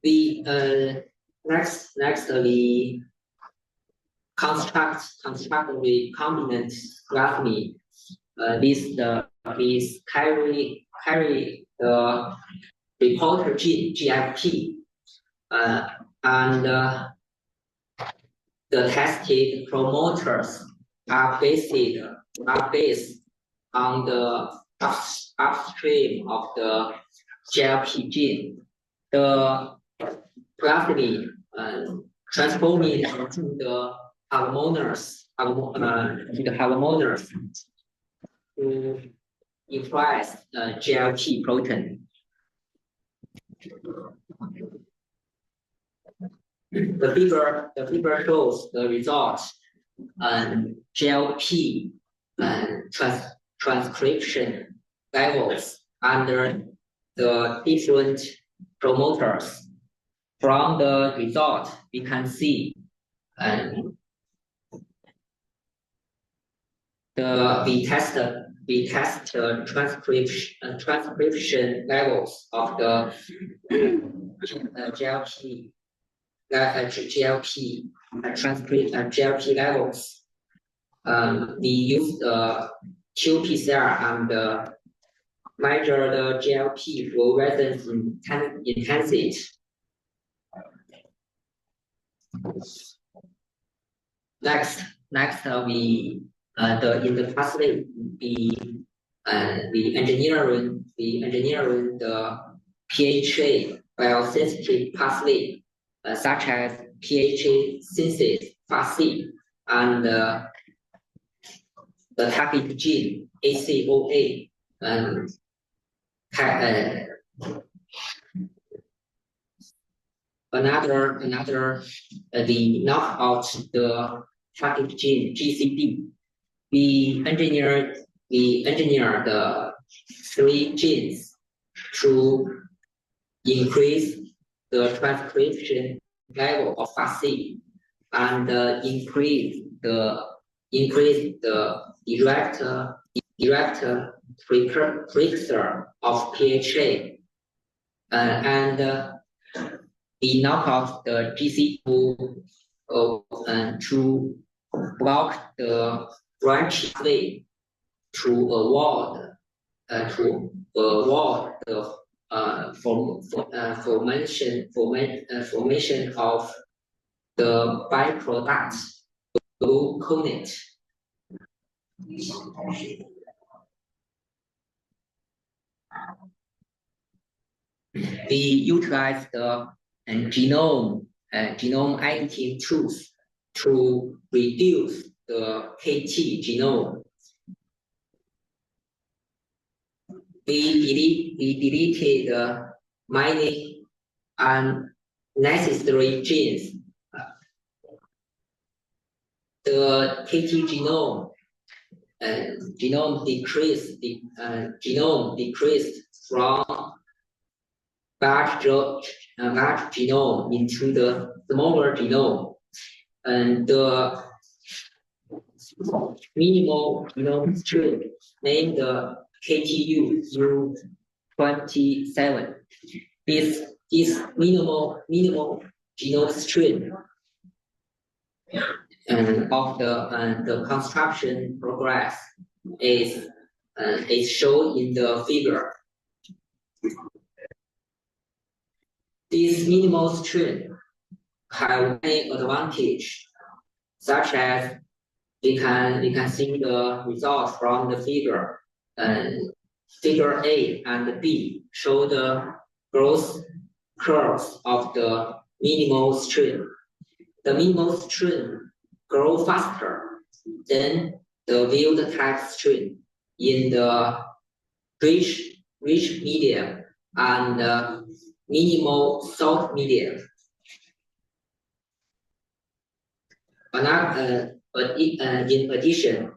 We next we construct recombinant plasmid. This carry the reporter gene GFP, and the tested promoters are based on the upstream of the GLP gene. The plasmid transforming into the harmoners to express GLP protein. The figure shows the results and GLP transcription levels under the different promoters. from the result, we can see we test transcription levels of the GLP GLP levels. We use the qPCR and measure the GLP fluorescence intensity. Next, we in the pathway we engineering the PHA biosynthetic pathway such as PHA synthesis pathway and the target gene ACOA and another we knock out the target gene GCD. We engineer the 3 genes to increase the transcription level of FASI and increase the direct precursor of PHA and we knock off the GC2 to block the branch way to avoid the formation of the byproduct gluconate. We utilize the genome editing tools to reduce the KT genome. We deleted the many unnecessary genes. The KT genome decreased from large genome into the smaller genome, and the minimal genome string named the KTU U27. This minimal genome string of the construction progress is shown in the figure. This minimal string have many advantages, such as we can see the results from the figure. Figure A and B show the growth curves of the minimal string. The minimal string grow faster than the wild type string in the rich medium and minimal salt medium. In addition,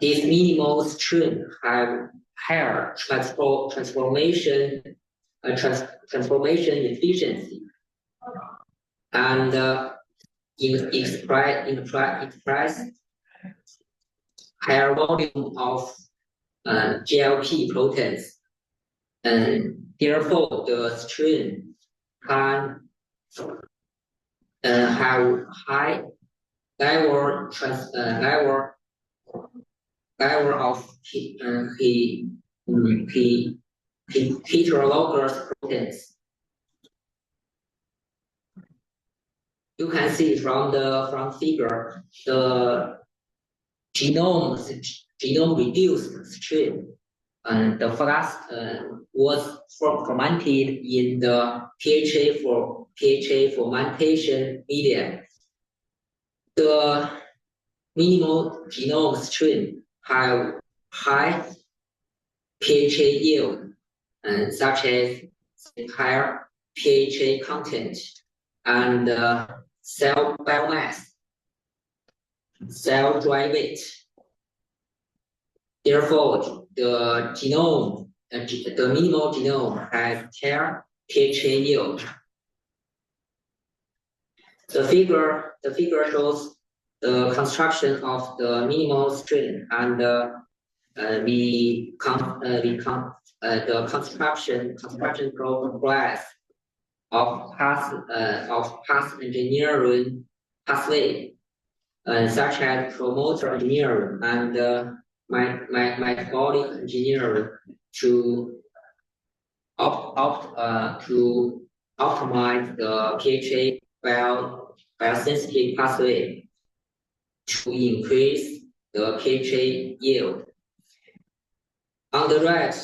these minimal string have higher transformation efficiency and express higher volume of GLP proteins, and therefore the string can have high level of heterologous proteins. You can see from the figure the genome reduced string, and the flux was fermented in the PHA fermentation medium. The minimal genome string have high PHA yield, such as higher PHA content and cell biomass, cell dry weight. Therefore, the minimal genome has PHA yield. The figure shows the construction of the minimal strain and the construction progress of past engineering pathway, such as promoter engineering and metabolic engineering to optimize the PHA biosynthesis pathway to increase the PHA yield. On the right,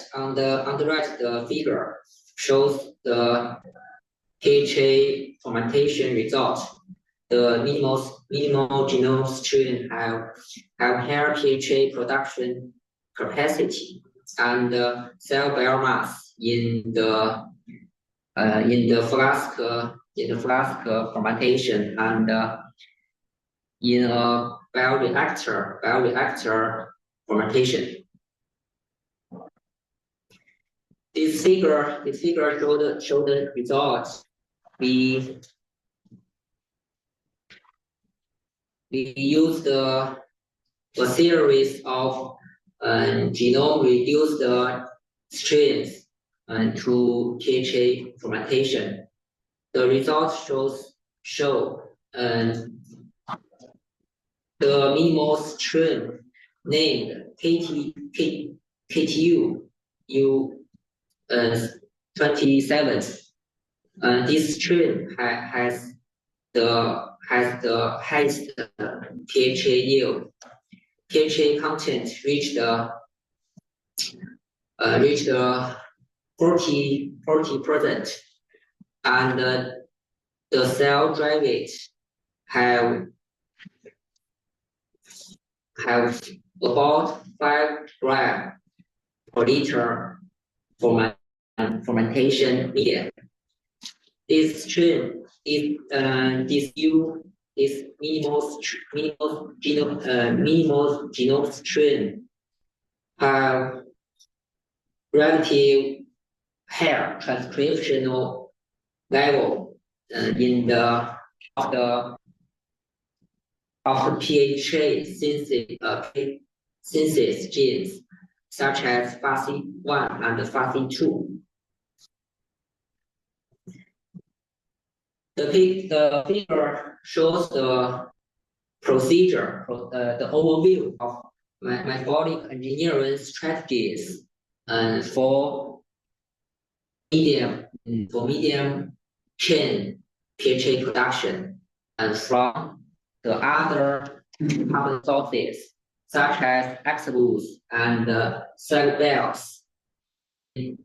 the figure shows the PHA fermentation result. The minimal genome strain have higher PHA production capacity and cell biomass in the flask fermentation and in a bioreactor fermentation. This figure showed the results. We used a series of genome reduced strains to PHA fermentation. The results show the minimal strain named KTU 27. This strain has the highest PHA yield. PHA content reached 40%, and the cell dry weight have about 5 grams per liter fermentation media. This strain is minimal genome strain have relative higher transcriptional level in the PHA synthesis genes, such as FASI1 and FASI2. The figure shows the procedure, the overview of metabolic engineering strategies for medium chain PHA production, and from the other carbon sources such as hexaglues and cellulose. In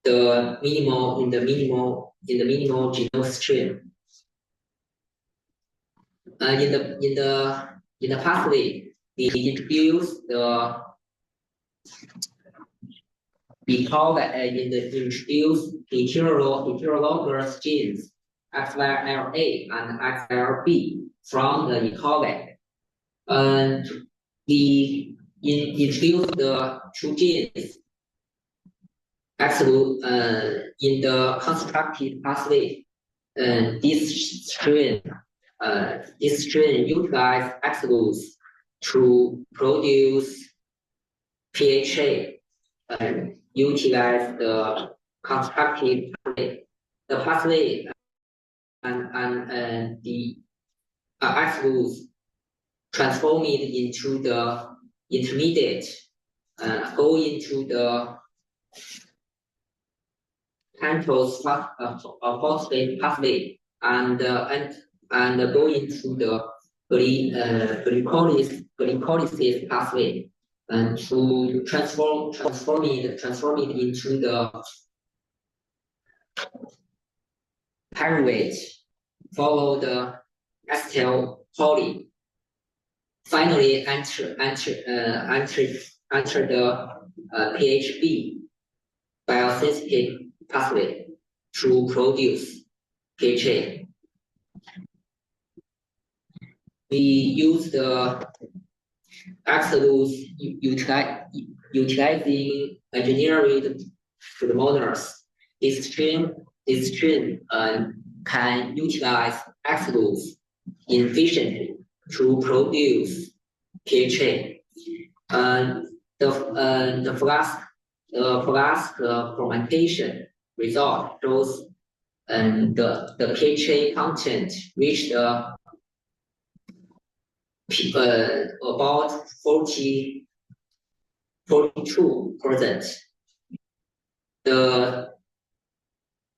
the minimal genome strain. In the pathway, we introduce heterologous genes XYLA and XYLB from the encodec. And we introduce the two genes in the constructed pathway. This strain utilizes hexaglues to produce PHA. Utilize the constructed pathway. The pathway and the hexaglues transform it into the intermediate, go into the pentose phosphate pathway and go into the glycolysis pathway, and to transform it into the pyruvate, follow the acetyl poly. Finally, enter the PHB biosynthetic pathway to produce PHA. We use the hexaglues utilizing engineered monomers this chain can utilize AgriLoop efficiently to produce PHA. The flask fermentation result shows the PHA content reached about 42%. The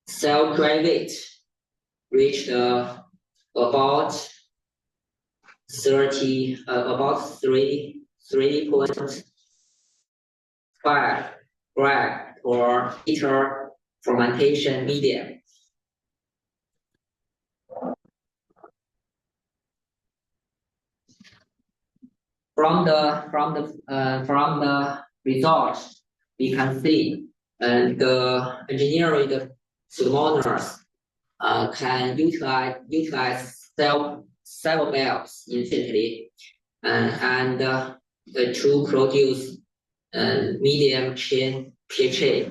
cell dry weight reached about 3.5 gram per liter fermentation medium. From the results, we can see the engineering pseudomoners can utilize cell bells efficiently and to produce medium chain PHA.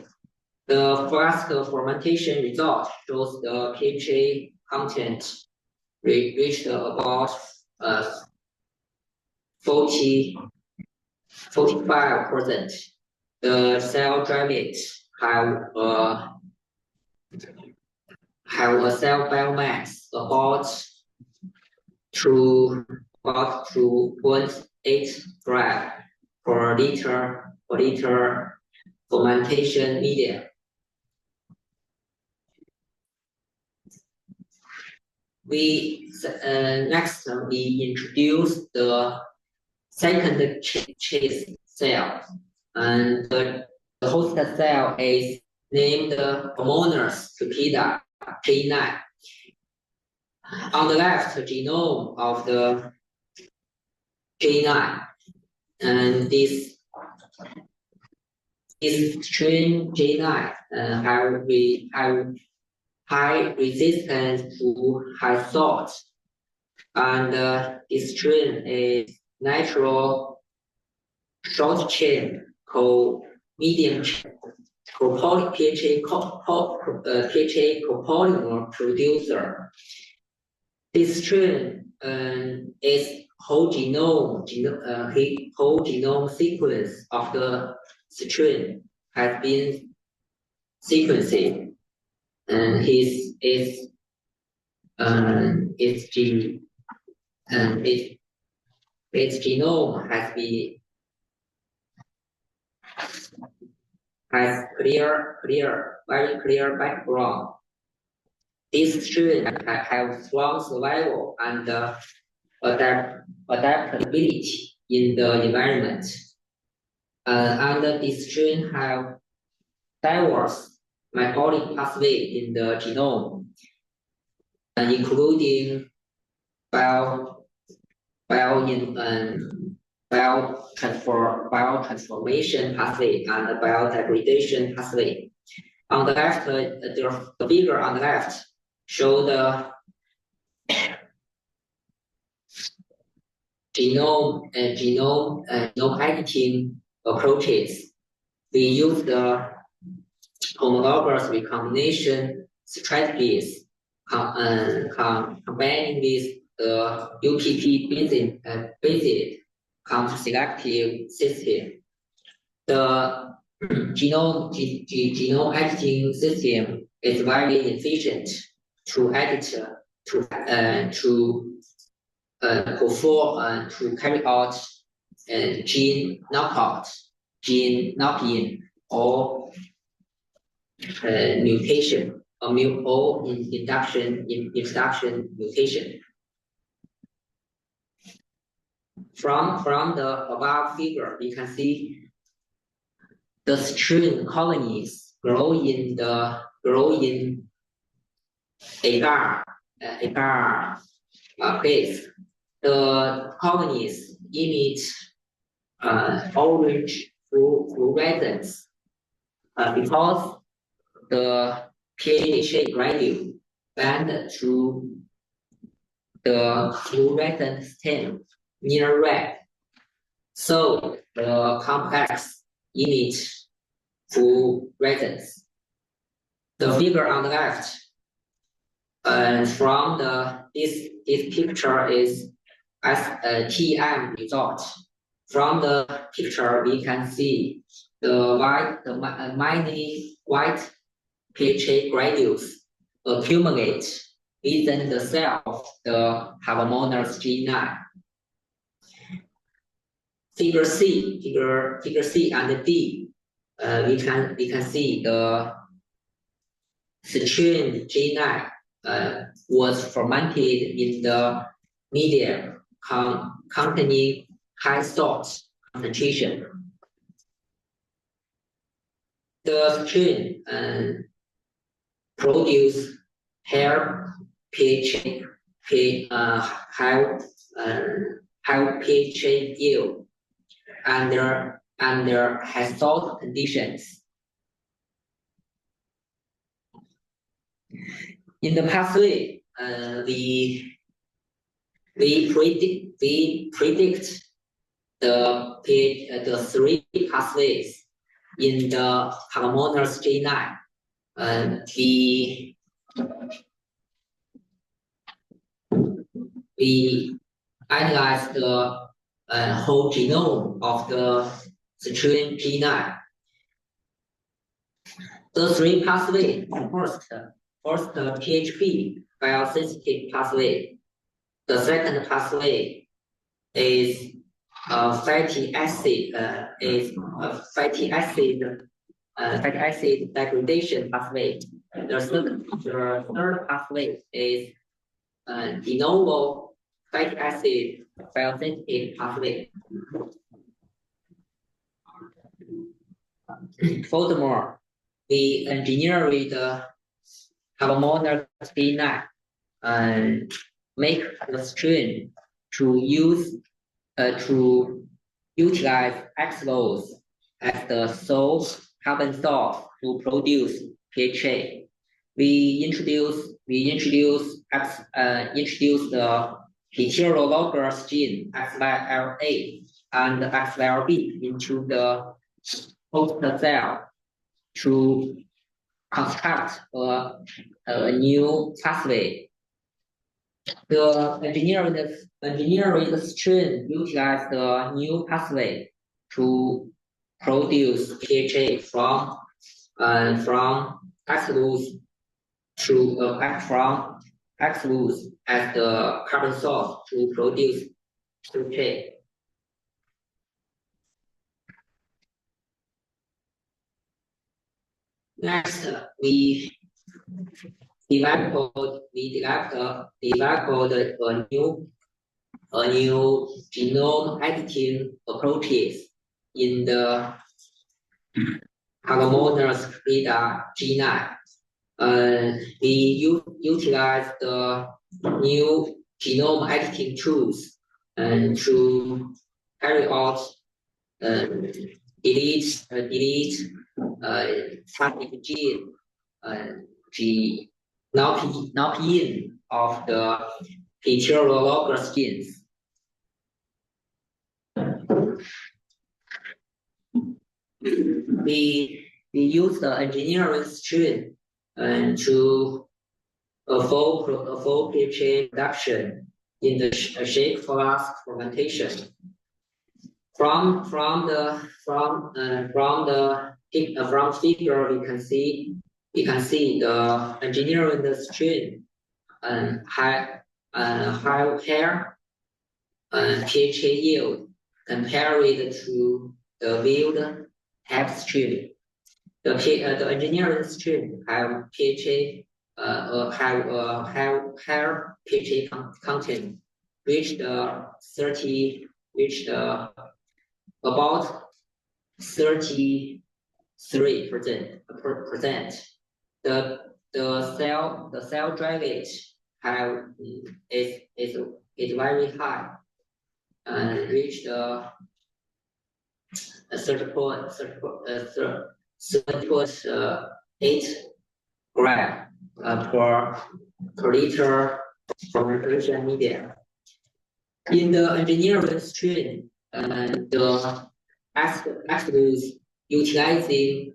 The flask fermentation result shows the PHA content reached about 45%. The cell dry weight have a cell biomass about 2.8 gram per liter fermentation medium. Next we introduce the second chase cell, and the host cell is named Hormonus cupida G9. On the left, genome of the G9, and this strain G9 have high resistance to high salt, and this strain is natural short chain medium chain PHA copolymer producer. This strain is whole genome sequence of the strain has been sequenced, and its genome has very clear background. This strain have strong survival and adaptability in the environment, and this strain have diverse metabolic pathway in the genome, including biotransformation pathway and biodegradation pathway. On the left, the figure on the left show the genome editing approaches. We use the homologous recombination strategies combining with the UPP based selective system. The genome editing system is very efficient to edit, to carry out gene knockout, gene knock-in, or mutation, or introduction mutation. From the above figure, we can see the strain colonies grow in agar place. The colonies emit orange fluorescence because the PHA granule band to the fluorescent stem near red. So the complex emits fluorescence. The figure on the left, from this picture is as a TM result. From the picture, we can see many white PHA granules accumulate within the cell of the Harvimonas G9. Figure C and D, we can see the citrine G9 was fermented in the medium containing high salt concentration. The citrine produce higher PHA yield under high salt conditions. In the pathway, we predict the three pathways in the Harvimonas G9. We analyze the whole genome of the citrine G9. The three pathways: first PHP biosynthetic pathway. The second pathway is fatty acid degradation pathway. The third pathway is de novo fatty acid biosynthetic pathway. Furthermore, we engineered the Harvimonas G9 and make the strain to utilize X-Rose as the sole carbon source to produce PHA. We introduce the heterologous gene XYLA and XYLB into the host cell to construct a new pathway. The engineering strain utilize the new pathway to produce PHA from X-Rose from X-Rose as the carbon source to produce PHA. Next, we developed a new genome editing approaches in the Harvimonas G9. We utilize the new genome editing tools and to carry out delete traffic gene knock-in of the heterologous genes. We use the engineering strain to full PHA production in the shake flask fermentation. From figure we can see the engineering strain and higher PHA yield compared to the wild type strain. The engineering strain have PHA higher PHA content, reached about 33%. The cell drainage is very high and reached 30.8 gram per liter fermentation media. In the engineering strain, the X-Rose utilizing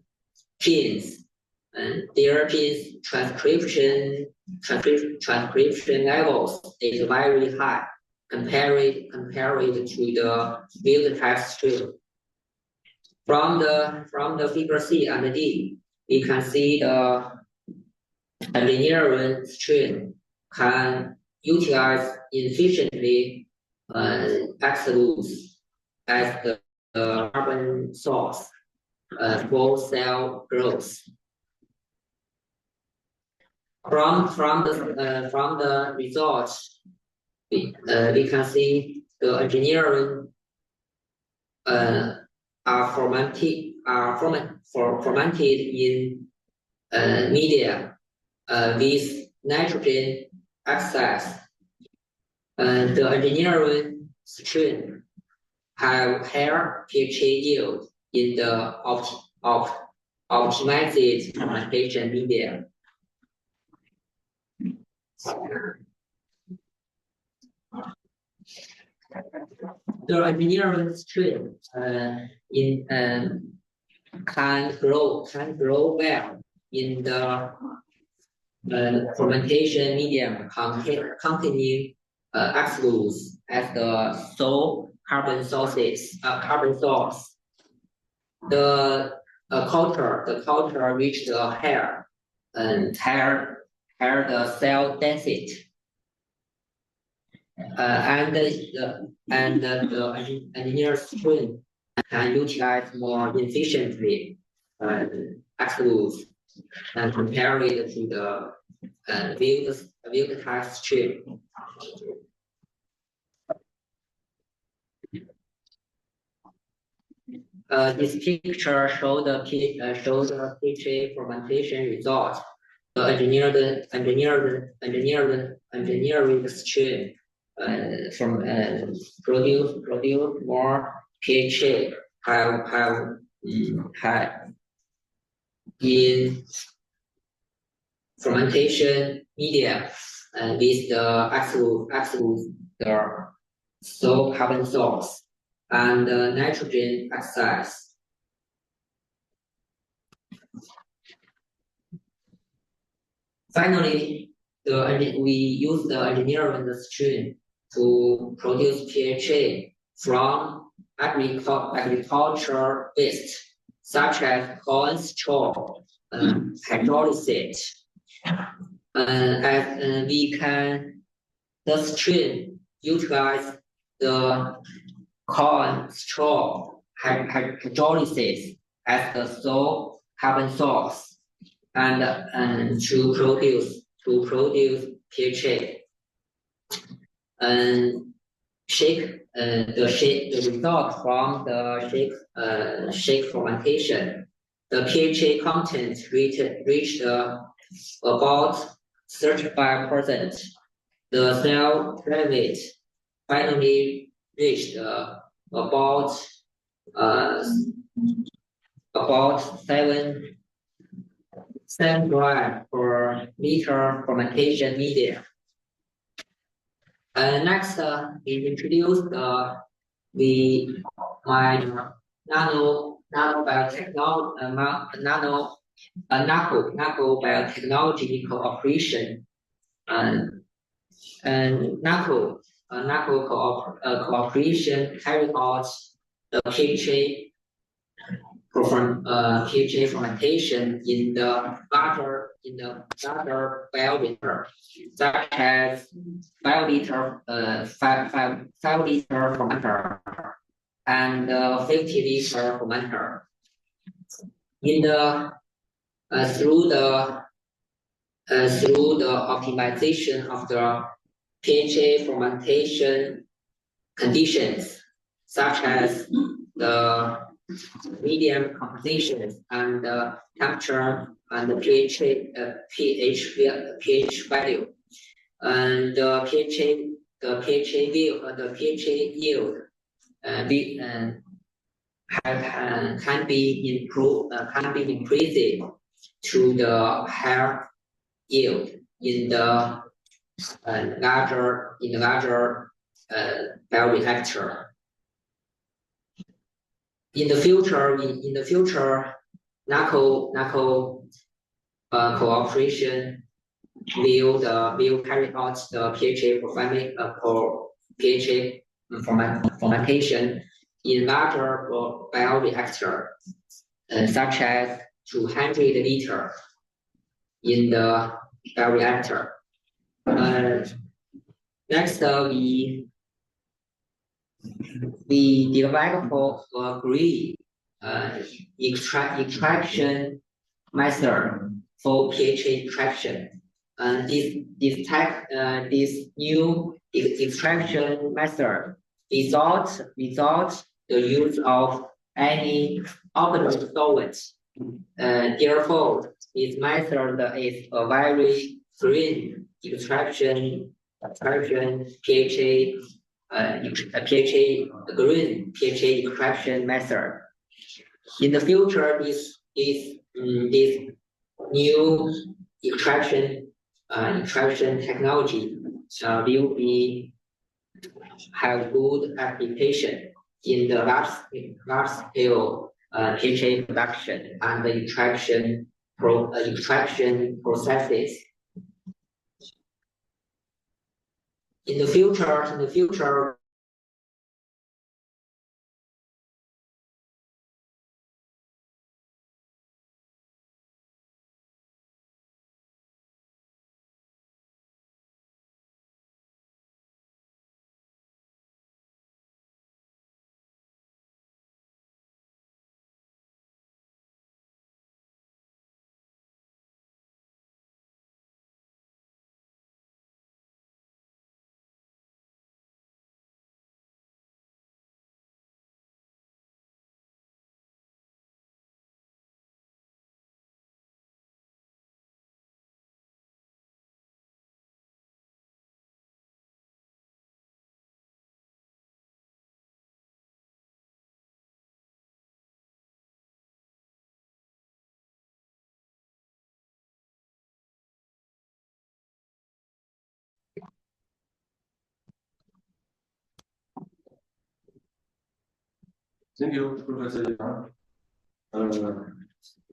genes and their genes transcription levels is very high compared to the wild type strain. From the figure C and D, we can see the engineering strain can utilize efficiently AgriLoop as the carbon source for cell growth. From the results, we can see the engineering are fermented in media with nitrogen excess. The engineering strain have higher PHA yield in the optimized fermentation media. The engineering strain can grow well in the fermentation medium containing AgriLoop as the sole carbon source. The culture reached the higher the cell density. And the engineered strain can utilize more efficiently AgriLoop and compare it to the wild type strain. This picture shows the PHA fermentation result. The engineering strain produce more PHA have in fermentation media with the AgriLoop the sole carbon source and nitrogen excess. Finally, we use the engineering strain to produce PHA from agricultural waste, such as corn straw, hydrolysis. The strain utilize the corn straw hydrolysis as the sole carbon source and to produce PHA. The result from the shake fermentation, the PHA content reached about 35%. The cell rate finally reached about 7 grams per liter fermentation media. Next, we introduced my nano biotechnology cooperation and NACO cooperation carried out the PHA fermentation in the larger bioliter, such as 5 liter fermenter and 50 liter fermenter. Through the optimization of the PHA fermentation conditions, such as the medium composition and temperature and the pH value, and the PHA yield can be increased to the higher yield in the larger bioreactor. In the future, NACO cooperation will carry out the PHA fermentation in larger bioreactor, such as 200 liter in the bioreactor. Next, we develop a green extraction method for PHA extraction. This new extraction method without the use of any organic solvents. Therefore, this method is a very green extraction PHA green PHA extraction method. In the future, this new extraction technology will have good application in the large scale PHA production and the extraction processes. In the future, Thank you, Professor Yang.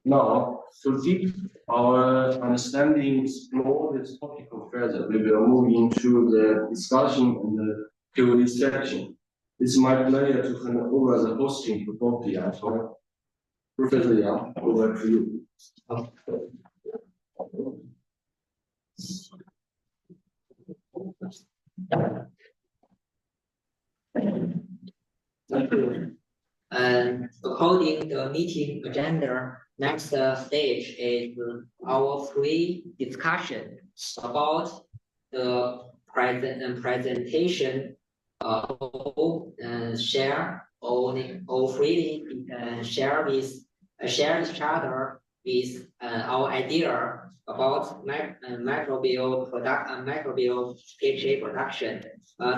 Now, to deep our understanding, explore this topic further, we will move into the discussion and the Q&A section. It's my pleasure to hand over the hosting to Dr. Yang. So, Professor Yang, over to you. Thank you. According to the meeting agenda, next stage is our free discussion about the presentation share or freely share each other with our idea about microbial PHA production.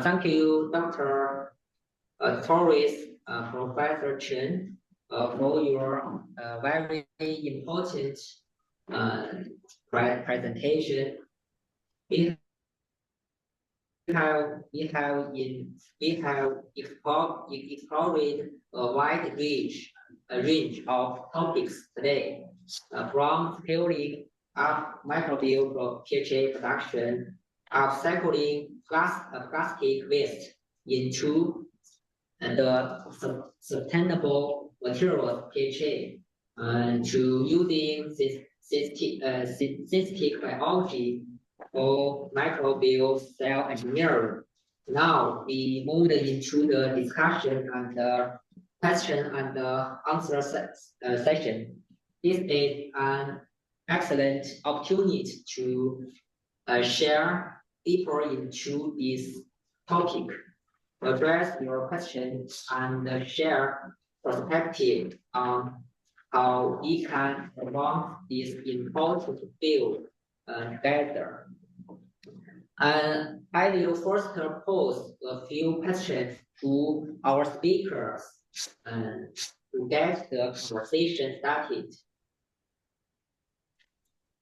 Thank you, Dr. Torres, Professor Chen, for your very important presentation. We have explored a wide range of topics today, from scaling up microbial PHA production, upcycling plastic waste into the sustainable materials PHA, to using synthetic biology or microbial cell engineering. Now we moved into the discussion and the question and the answer session. This is an excellent opportunity to share deeper into this topic, address your questions, and share perspective on how we can advance this important field together. I will first pose a few questions to our speakers to get the conversation started.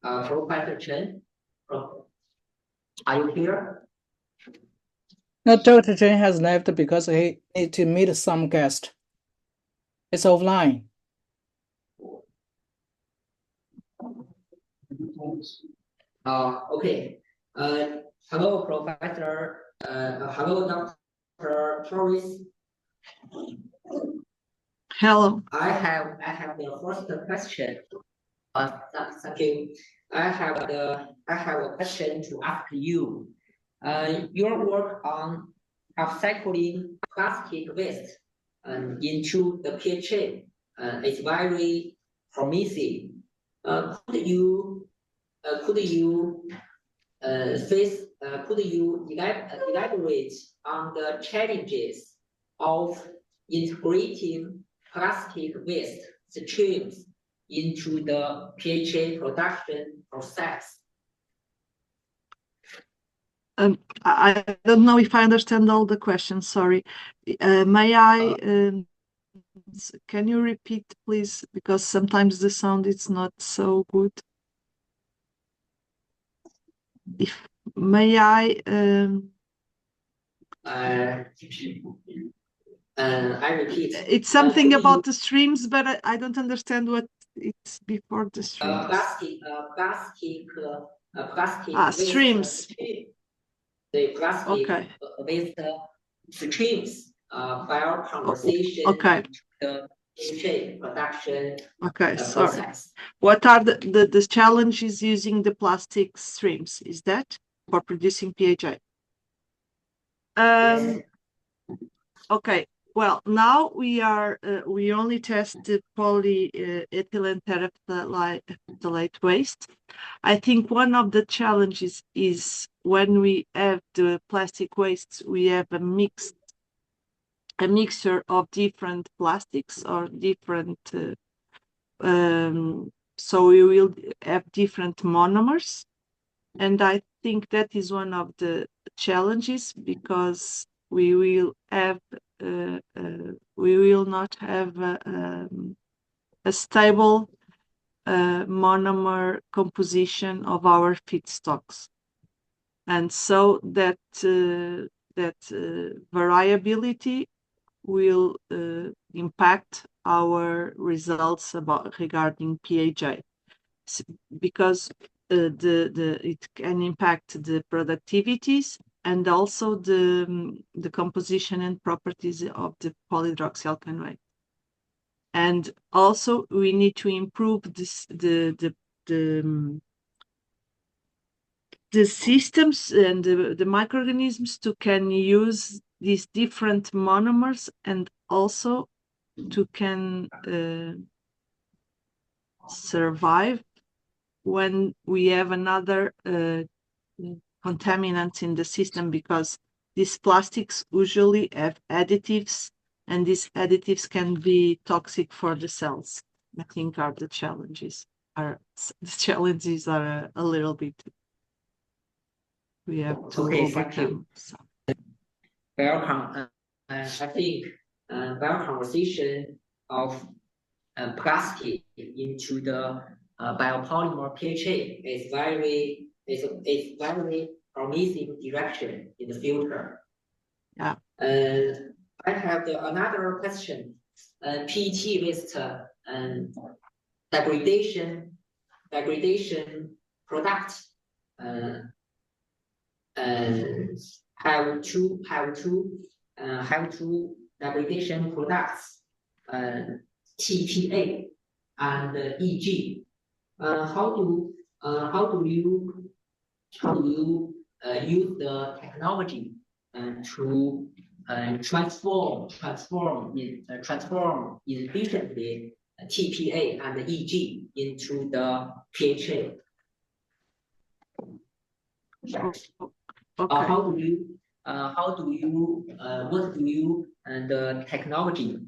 Professor Chen, are you here? No, Dr. Chen has left because he needs to meet some guest. It's offline. Okay. Hello, Professor. Hello, Dr. Torres. Hello. I have the first question. Thank you. I have a question to ask you. Your work on upcycling plastic waste into the PHA is very promising. Could you elaborate on the challenges of integrating plastic waste streams into the PHA production process? I don't know if I understand all the questions. Sorry. May I? Can you repeat, please? Because sometimes the sound is not so good. If may I? I repeat. It's something about the streams, but I don't understand what it's before the streams. Plastic streams. The plastic Okay. waste streams via conversation. Okay. The PHA production. Okay, sorry. Process. What are the challenges using the plastic streams? Is that for producing PHA? Yes. Okay. Well, now we only test the polyethylene terephthalate waste. I think one of the challenges is when we have the plastic wastes, we have a mixture of different plastics or different. So we will have different monomers, and I think that is one of the challenges because we will not have a stable monomer composition of our feedstocks, and so that variability will impact our results regarding PHA, because it can impact the productivities and also the composition and properties of the polyhydroxyalkanoate. And also we need to improve the systems and the microorganisms to can use these different monomers and also to can survive when we have another contaminant in the system, because these plastics usually have additives, and these additives can be toxic for the cells. I think the challenges are a little bit we have to overcome. Welcome. I think our conversation of plastic into the biopolymer PHA is very promising direction in the future. Yeah. I have another question. PET waste degradation products have two degradation products, TPA and EG. How do you use the technology to transform efficiently TPA and EG into the PHA? Okay. What do you the technology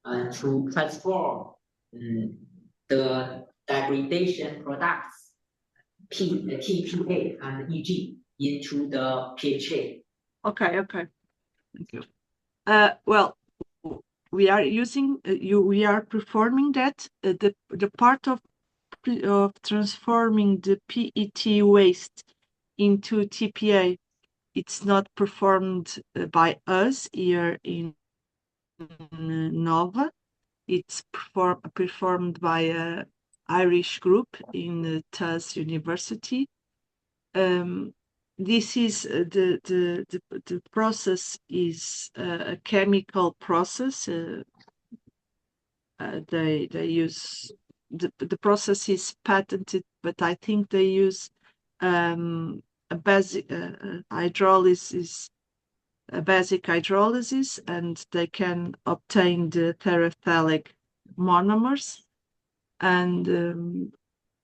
to transform the degradation products TPA and EG into the PHA? Okay. Thank you. Well, we are performing that. The part of transforming the PET waste into TPA, it's not performed by us here in Nova. It's performed by Irish group in Chao University. This is the process is a chemical process. They use the process is patented, but I think they use a basic hydrolysis, and they can obtain the terephthalic monomers. And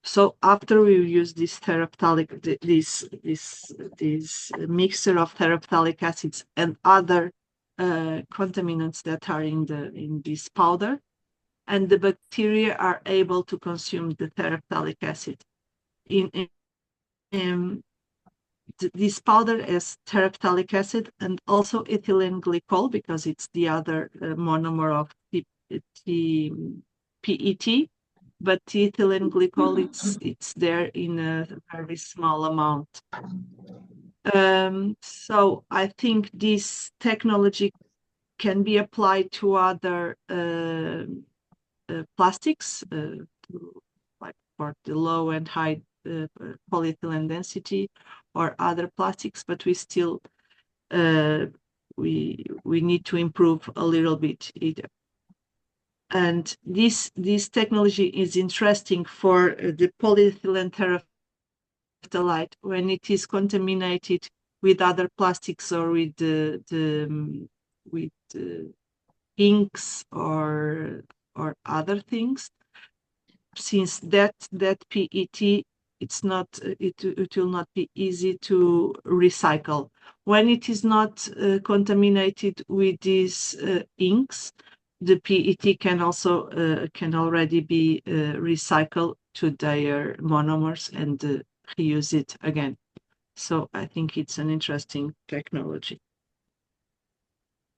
so after we use this terephthalic, this mixture of terephthalic acids and other contaminants that are in this powder, and the bacteria are able to consume the terephthalic acid. This powder has terephthalic acid and also ethylene glycol, because it's the other monomer of PET. But ethylene glycol, it's there in a very small amount. So I think this technology can be applied to other plastics, like for the low and high polyethylene density or other plastics, but we still we need to improve a little bit either. And this technology is interesting for the polyethylene terephthalate when it is contaminated with other plastics or with inks or other things. Since that PET, it will not be easy to recycle. When it is not contaminated with these inks, the PET can also can already be recycled to their monomers and reuse it again. So I think it's an interesting technology.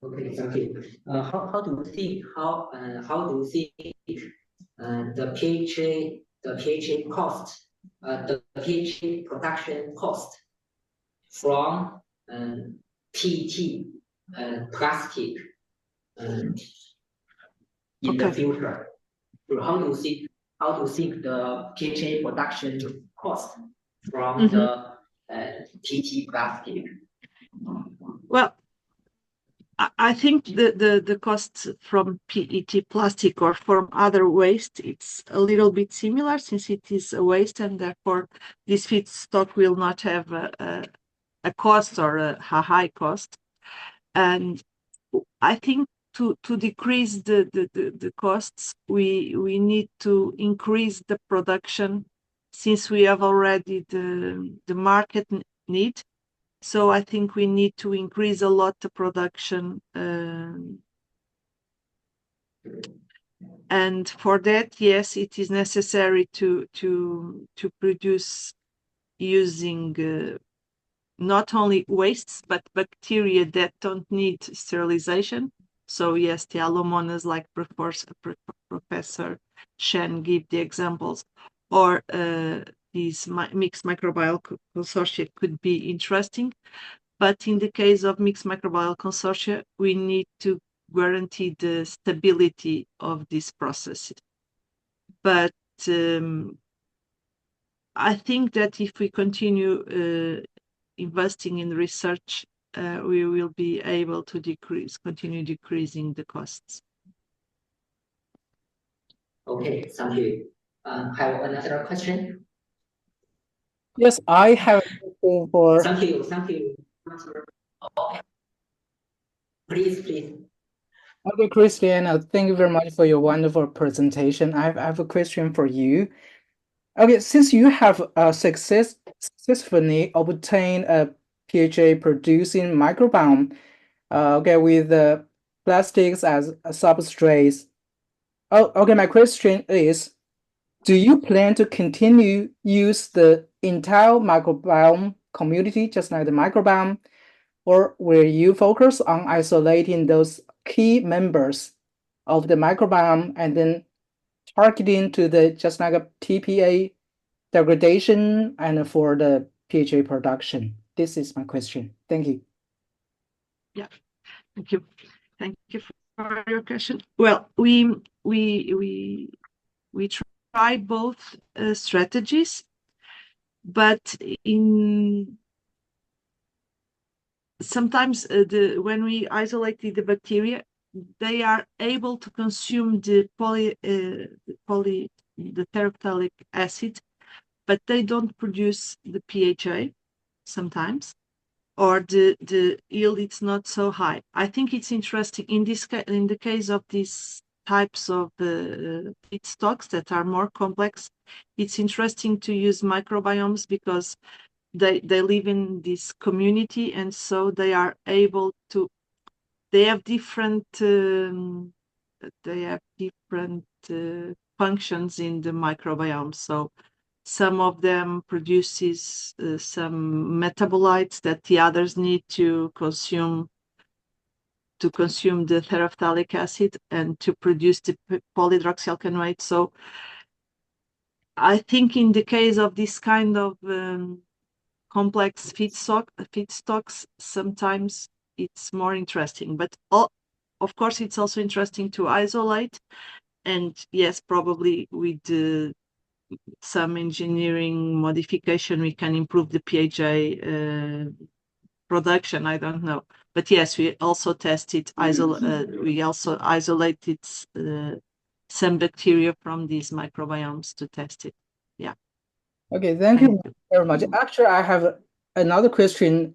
Okay, thank you. How do you think the PHA cost, the PHA production cost from PET plastic in the future? So how do you think the PHA production cost from the PET plastic? Well, I think the costs from PET plastic or from other waste, it's a little bit similar, since it is a waste, and therefore this feedstock will not have a cost or a high cost. And I think to decrease the costs, we need to increase the production, since we have already the market need. So I think we need to increase a lot the production, and for that, yes, it is necessary to produce using not only wastes but bacteria that don't need sterilization. So yes, the allomonas, like Professor Chen gave the examples, or these mixed microbial consortia could be interesting. But in the case of mixed microbial consortia, we need to guarantee the stability of this process. But I think that if we continue investing in research, we will be able to continue decreasing the costs. Okay, thank you. Have another question? Yes, I have a question for. Thank you. Okay. Please. Okay, Christiana, thank you very much for your wonderful presentation. I have a question for you. Okay, since you have successfully obtained a PHA producing microbiome, okay, with plastics as substrates. Oh, okay, my question is, do you plan to continue use the entire microbiome community, just like the microbiome, or will you focus on isolating those key members of the microbiome and then targeting to the just like a TPA degradation and for the PHA production? This is my question. Thank you. Yeah, thank you for your question. Well, we try both strategies, but sometimes when we isolate the bacteria, they are able to consume the terephthalic acid, but they don't produce the PHA sometimes, or the yield is not so high. I think it's interesting in the case of these types of feedstocks that are more complex. It's interesting to use microbiomes because they live in this community, and so they are able to. They have different functions in the microbiome. So some of them produces some metabolites that the others need to consume the terephthalic acid and to produce the polyhydroxyalkanoate. So I think in the case of this kind of complex feedstocks, sometimes it's more interesting. But of course, it's also interesting to isolate. And yes, probably with some engineering modification, we can improve the PHA production. I don't know. But yes, we also tested, we also isolated some bacteria from these microbiomes to test it. Yeah. Okay, thank you very much. Actually, I have another question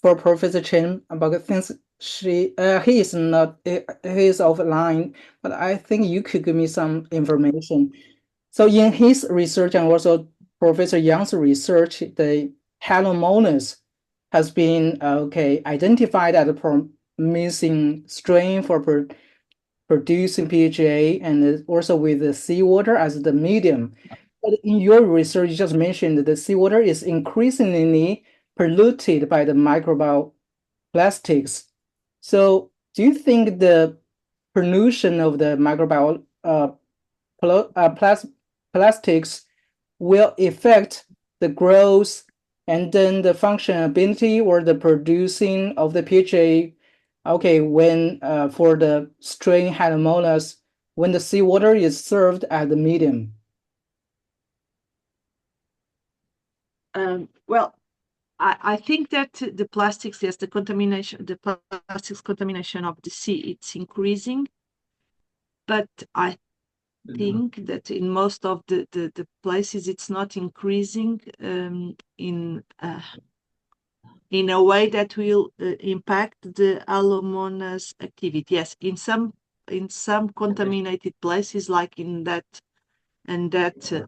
for Professor Chen about things he is not he is offline, but I think you could give me some information. So in his research and also Professor Yang's research, the Halomonas has been identified as a promising strain for producing PHA and also with the seawater as the medium. But in your research, you just mentioned that the seawater is increasingly polluted by the microbial plastics. So do you think the pollution of the microbial plastics will affect the growth and then the functionality or the producing of the PHA? Okay, when for the strain Halomonas, when the seawater is served as the medium. Well, I think that the plastics, yes, the plastics contamination of the sea, it's increasing. But I think that in most of the places, it's not increasing in a way that will impact the Halomonas activity. Yes, in some contaminated places, like in that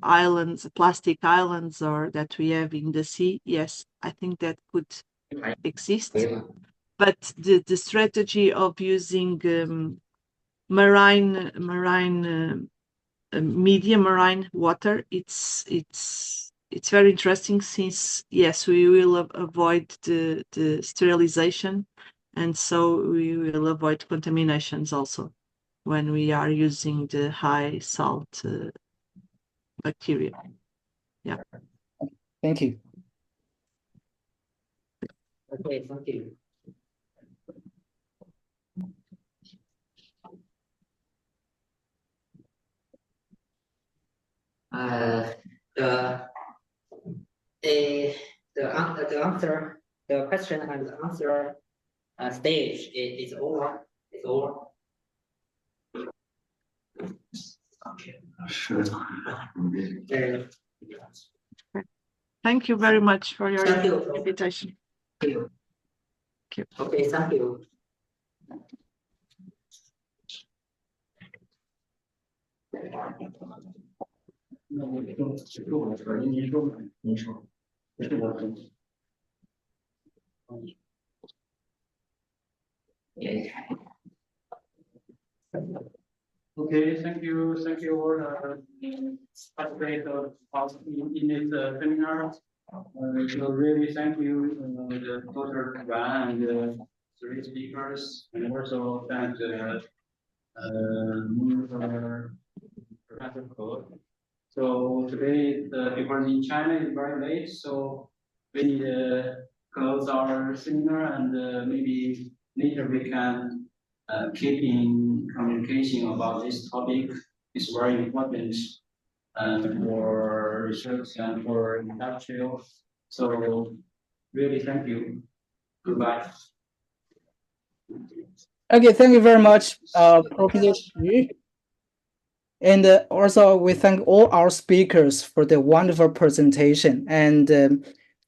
islands, plastic islands, or that we have in the sea, yes, I think that could exist. But the strategy of using marine water, it's very interesting, since yes, we will avoid the sterilization, and so we will avoid contaminations also when we are using the high salt bacteria. Yeah. Thank you. Okay, thank you. The question and the answer stage is over. It's over. Sure. Thank you very much for your invitation. Thank you. Okay, thank you. Okay, thank you all participate in this seminar. So really thank you, the Dr. Ruan and the three speakers, and also thank the Professor Code. So today, because in China is very late, so we need to close our seminar, and maybe later we can keep in communication about this topic. It's very important and for research and for industrial. So really thank you. Goodbye. Okay, thank you very much, Professor Xu. And also, we thank all our speakers for the wonderful presentation, and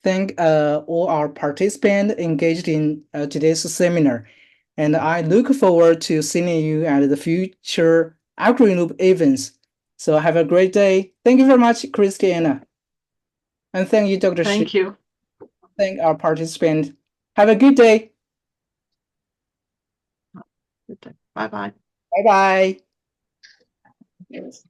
thank all our participants engaged in today's seminar. And I look forward to seeing you at the future AgriLoop events. So have a great day. Thank you very much, Christiana. And thank you, Dr. Thank Shi. you. Thank our participants. Have a good day. Bye-bye. Bye-bye. Yes.